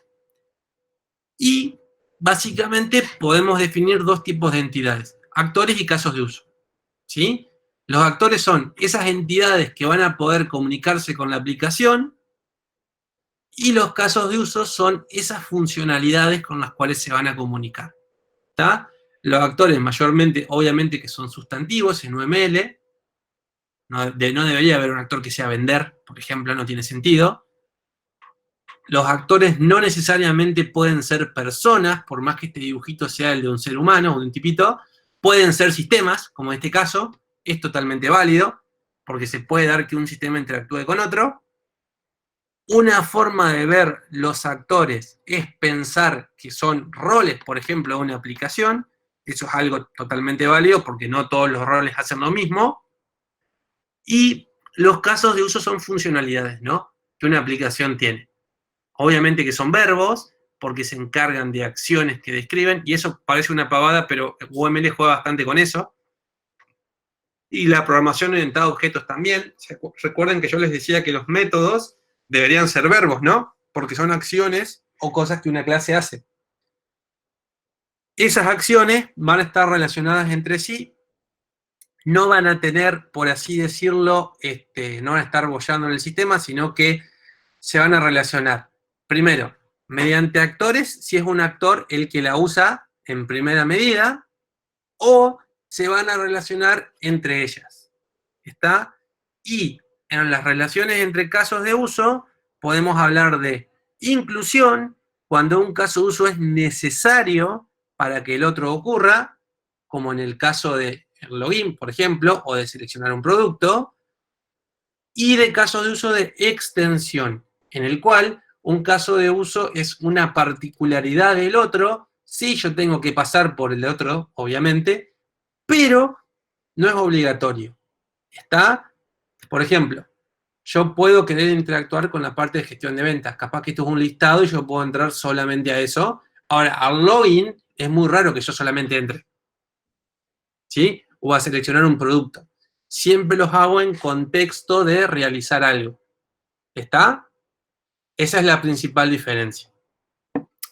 Y básicamente podemos definir 2 tipos de entidades, actores y casos de uso. ¿Sí? Los actores son esas entidades que van a poder comunicarse con la aplicación, y los casos de uso son esas funcionalidades con las cuales se van a comunicar. ¿Está? Los actores mayormente, obviamente, que son sustantivos en UML. No debería haber un actor que sea vender, por ejemplo, no tiene sentido. Los actores no necesariamente pueden ser personas, por más que este dibujito sea el de un ser humano o de un tipito. Pueden ser sistemas, como en este caso. Es totalmente válido, porque se puede dar que un sistema interactúe con otro. Una forma de ver los actores es pensar que son roles, por ejemplo, de una aplicación. Eso es algo totalmente válido, porque no todos los roles hacen lo mismo. Y los casos de uso son funcionalidades, ¿no?, que una aplicación tiene. Obviamente que son verbos, porque se encargan de acciones que describen, y eso parece una pavada, pero UML juega bastante con eso. Y la programación orientada a objetos también. Recuerden que yo les decía que los métodos deberían ser verbos, ¿no? Porque son acciones o cosas que una clase hace. Esas acciones van a estar relacionadas entre sí, no van a tener, por así decirlo, no van a estar boyando en el sistema, sino que se van a relacionar. Primero, mediante actores, si es un actor el que la usa en primera medida, o se van a relacionar entre ellas. ¿Está? Y en las relaciones entre casos de uso, podemos hablar de inclusión, cuando un caso de uso es necesario para que el otro ocurra, como en el caso de login, por ejemplo, o de seleccionar un producto, y de casos de uso de extensión, en el cual un caso de uso es una particularidad del otro, sí, yo tengo que pasar por el otro, obviamente, pero no es obligatorio. ¿Está? Por ejemplo, yo puedo querer interactuar con la parte de gestión de ventas. Capaz que esto es un listado y yo puedo entrar solamente a eso. Ahora, al login es muy raro que yo solamente entre. ¿Sí? O a seleccionar un producto. Siempre los hago en contexto de realizar algo. ¿Está? Esa es la principal diferencia.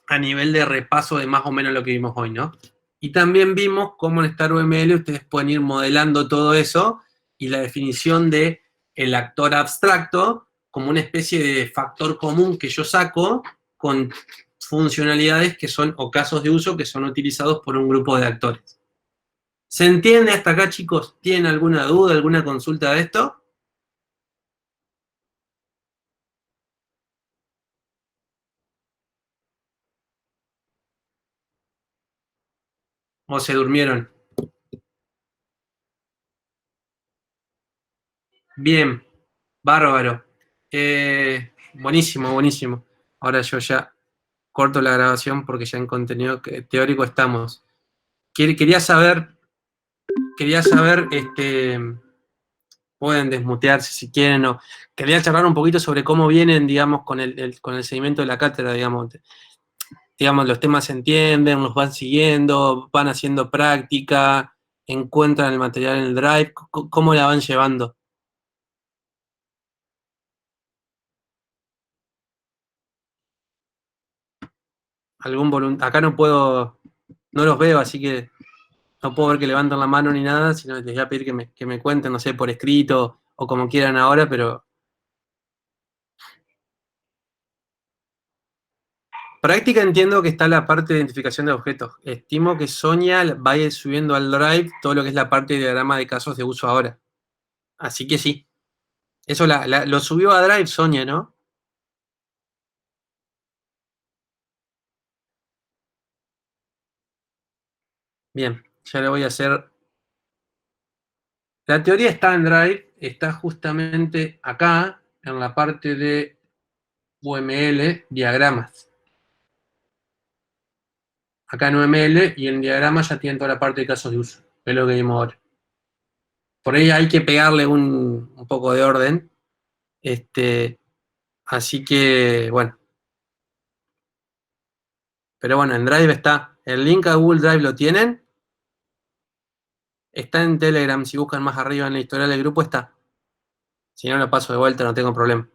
A nivel de repaso de más o menos lo que vimos hoy, ¿no? Y también vimos cómo en StarUML ustedes pueden ir modelando todo eso y la definición de el actor abstracto como una especie de factor común que yo saco con funcionalidades que son, o casos de uso que son utilizados por un grupo de actores. ¿Se entiende hasta acá, chicos? ¿Tienen alguna duda, alguna consulta de esto? ¿O se durmieron? Bien, bárbaro. Buenísimo, buenísimo. Ahora yo ya corto la grabación porque ya en contenido teórico estamos. Quería saber, pueden desmutearse si quieren, o quería charlar un poquito sobre cómo vienen, digamos, con el seguimiento de la cátedra, digamos, los temas se entienden, los van siguiendo, van haciendo práctica, encuentran el material en el Drive, ¿cómo la van llevando? Acá no puedo, no los veo, así que no puedo ver que levanten la mano ni nada, sino les voy a pedir que me cuenten, no sé, por escrito o como quieran ahora, pero práctica entiendo que está la parte de identificación de objetos. Estimo que Sonia va a ir subiendo al Drive todo lo que es la parte de diagrama de casos de uso ahora. Así que sí. Eso lo subió a Drive Sonia, ¿no? Bien, ya le voy a hacer. La teoría está en Drive, está justamente acá, en la parte de UML, diagramas. Acá en UML y en diagrama ya tienen toda la parte de casos de uso, que es lo que vimos ahora. Por ahí hay que pegarle un poco de orden. Así que, bueno. Pero bueno, en Drive está. El link a Google Drive lo tienen. Está en Telegram. Si buscan más arriba en la historial del grupo, está. Si no, lo paso de vuelta, no tengo problema.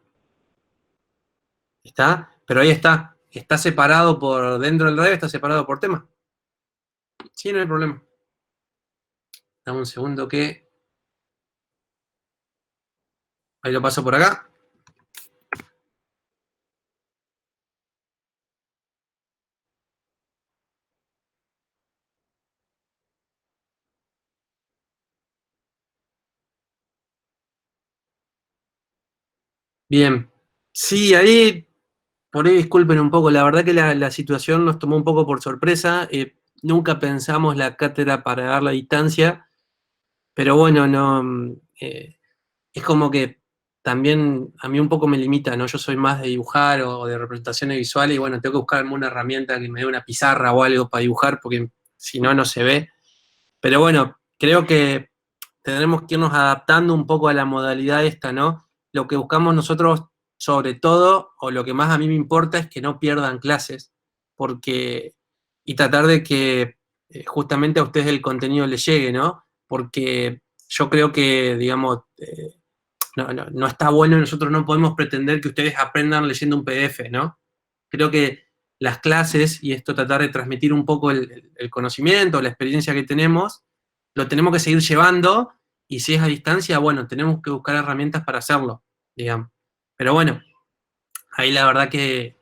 ¿Está? Pero ahí está. Está separado por dentro del Drive, está separado por tema. Sí, no hay problema. Dame un segundo que. Ahí lo paso por acá. Bien. Sí, ahí. Por ahí disculpen un poco. La verdad que la situación nos tomó un poco por sorpresa. Nunca pensamos la cátedra para dar la distancia. Pero bueno, no. Es como que también a mí un poco me limita, ¿no? Yo soy más de dibujar o de representaciones visuales y bueno, tengo que buscarme una herramienta que me dé una pizarra o algo para dibujar porque si no, no se ve. Pero bueno, creo que tendremos que irnos adaptando un poco a la modalidad esta, ¿no? Lo que buscamos nosotros, sobre todo, o lo que más a mí me importa es que no pierdan clases. y tratar de que justamente a ustedes el contenido les llegue, ¿no? Porque yo creo que, digamos, no está bueno y nosotros no podemos pretender que ustedes aprendan leyendo un PDF, ¿no? Creo que las clases, y esto tratar de transmitir un poco el conocimiento, la experiencia que tenemos, lo tenemos que seguir llevando, y si es a distancia, bueno, tenemos que buscar herramientas para hacerlo, digamos. Pero bueno, ahí la verdad que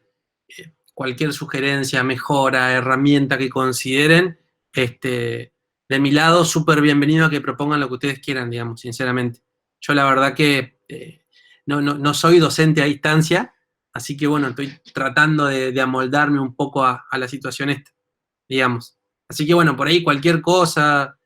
cualquier sugerencia, mejora, herramienta que consideren, de mi lado, súper bienvenido a que propongan lo que ustedes quieran, digamos, sinceramente. Yo la verdad que no soy docente a distancia, así que bueno, estoy tratando de amoldarme un poco a la situación esta, digamos. Así que bueno, por ahí cualquier cosa,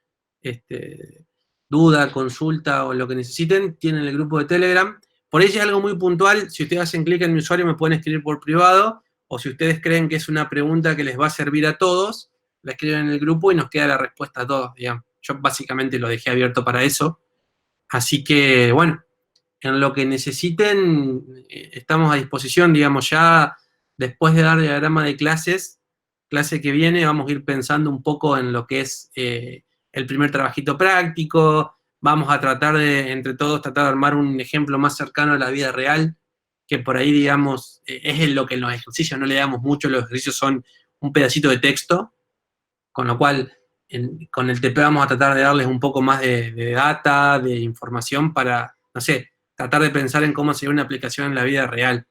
duda, consulta o lo que necesiten, tienen el grupo de Telegram. Por ahí es algo muy puntual, si ustedes hacen clic en mi usuario me pueden escribir por privado, o si ustedes creen que es una pregunta que les va a servir a todos, la escriben en el grupo y nos queda la respuesta a todos, digamos. Yo básicamente lo dejé abierto para eso. Así que, bueno, en lo que necesiten, estamos a disposición, digamos, ya después de dar diagrama de clases, clase que viene, vamos a ir pensando un poco en lo que es el primer trabajito práctico, vamos a tratar de, entre todos, tratar de armar un ejemplo más cercano a la vida real, que por ahí, digamos, es en lo que en los ejercicios no le damos mucho, los ejercicios son un pedacito de texto, con lo cual con el TP vamos a tratar de darles un poco más de data, de información para, no sé, tratar de pensar en cómo sería una aplicación en la vida real.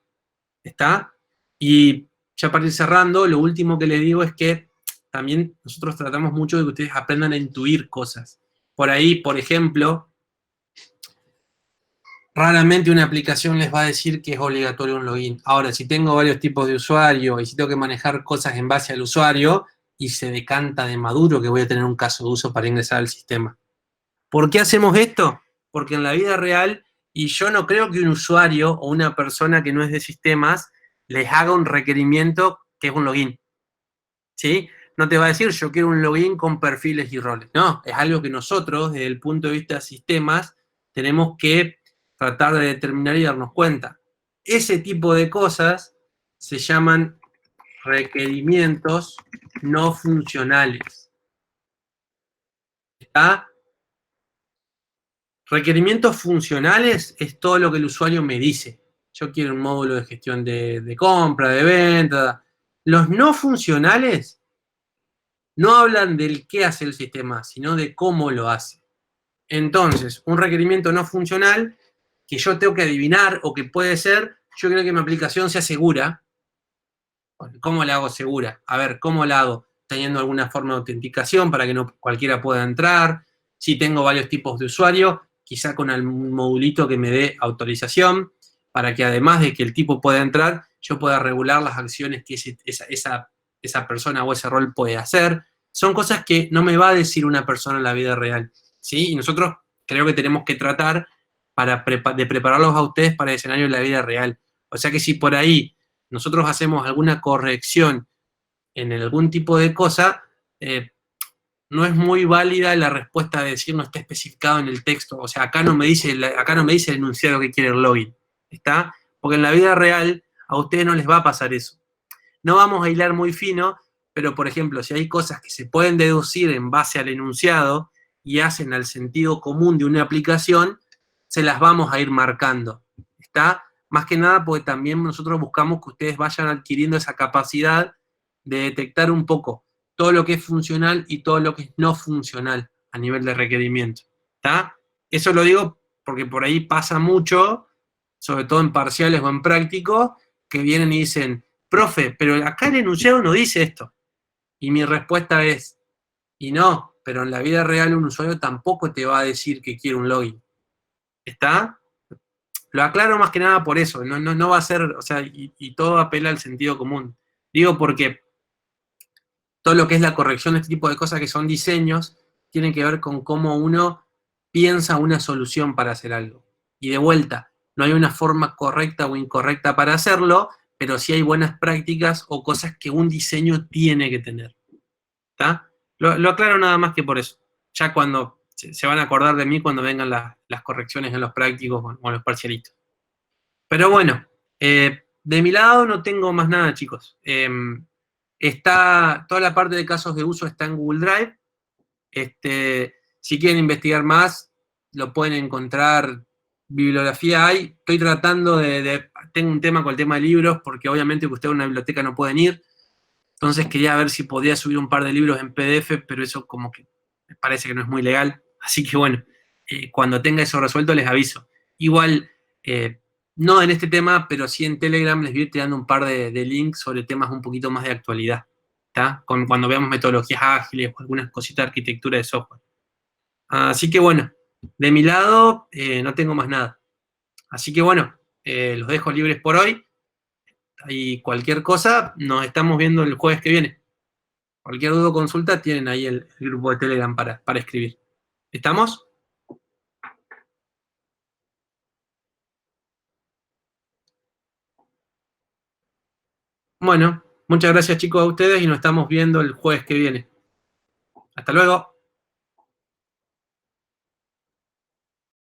¿Está? Y ya para ir cerrando, lo último que les digo es que también nosotros tratamos mucho de que ustedes aprendan a intuir cosas. Por ahí, por ejemplo, raramente una aplicación les va a decir que es obligatorio un login. Ahora, si tengo varios tipos de usuario y si tengo que manejar cosas en base al usuario y se decanta de maduro que voy a tener un caso de uso para ingresar al sistema. ¿Por qué hacemos esto? Porque en la vida real, y yo no creo que un usuario o una persona que no es de sistemas les haga un requerimiento que es un login. ¿Sí? No te va a decir yo quiero un login con perfiles y roles. No, es algo que nosotros, desde el punto de vista de sistemas, tenemos que tratar de determinar y darnos cuenta. Ese tipo de cosas se llaman requerimientos no funcionales. ¿Está? Requerimientos funcionales es todo lo que el usuario me dice. Yo quiero un módulo de gestión de compra, de venta. Los no funcionales no hablan del qué hace el sistema, sino de cómo lo hace. Entonces, un requerimiento no funcional que yo tengo que adivinar o que puede ser, yo creo que mi aplicación sea segura. ¿Cómo la hago segura? A ver, ¿cómo la hago? Teniendo alguna forma de autenticación para que no cualquiera pueda entrar. Si tengo varios tipos de usuario, quizá con algún modulito que me dé autorización, para que además de que el tipo pueda entrar, yo pueda regular las acciones que esa persona o ese rol puede hacer. Son cosas que no me va a decir una persona en la vida real, ¿sí? Y nosotros creo que tenemos que tratar de prepararlos a ustedes para el escenario de la vida real. O sea que si por ahí nosotros hacemos alguna corrección en algún tipo de cosa, no es muy válida la respuesta de decir no está especificado en el texto. O sea, acá no me dice el enunciado que quiere el login. ¿Está? Porque en la vida real a ustedes no les va a pasar eso. No vamos a hilar muy fino, pero por ejemplo, si hay cosas que se pueden deducir en base al enunciado y hacen al sentido común de una aplicación, se las vamos a ir marcando. ¿Está? Más que nada porque también nosotros buscamos que ustedes vayan adquiriendo esa capacidad de detectar un poco todo lo que es funcional y todo lo que es no funcional a nivel de requerimiento. ¿Está? Eso lo digo porque por ahí pasa mucho, sobre todo en parciales o en prácticos, que vienen y dicen, profe, pero acá el enunciado no dice esto. Y mi respuesta es, y no, pero en la vida real un usuario tampoco te va a decir que quiere un login. ¿Está? Lo aclaro más que nada por eso, no va a ser, o sea, y todo apela al sentido común. Digo porque todo lo que es la corrección de este tipo de cosas que son diseños, tiene que ver con cómo uno piensa una solución para hacer algo. Y de vuelta, no hay una forma correcta o incorrecta para hacerlo, pero sí hay buenas prácticas o cosas que un diseño tiene que tener. ¿Está? Lo aclaro nada más que por eso. Ya cuando se van a acordar de mí cuando vengan las correcciones en los prácticos o en los parcialitos. Pero bueno, de mi lado no tengo más nada, chicos. Toda la parte de casos de uso está en Google Drive. Si quieren investigar más, lo pueden encontrar. Bibliografía hay. Estoy tratando tengo un tema con el tema de libros, porque obviamente que ustedes a una biblioteca no pueden ir. Entonces quería ver si podía subir un par de libros en PDF, pero eso como que me parece que no es muy legal. Así que bueno, cuando tenga eso resuelto les aviso. Igual, no en este tema, pero sí en Telegram les voy a ir tirando un par de links sobre temas un poquito más de actualidad. ¿Está? Cuando veamos metodologías ágiles o algunas cositas de arquitectura de software. Así que bueno, de mi lado no tengo más nada. Así que bueno, los dejo libres por hoy. Y cualquier cosa, nos estamos viendo el jueves que viene. Cualquier duda o consulta, tienen ahí el grupo de Telegram para escribir. ¿Estamos? Bueno, muchas gracias chicos a ustedes y nos estamos viendo el jueves que viene. Hasta luego.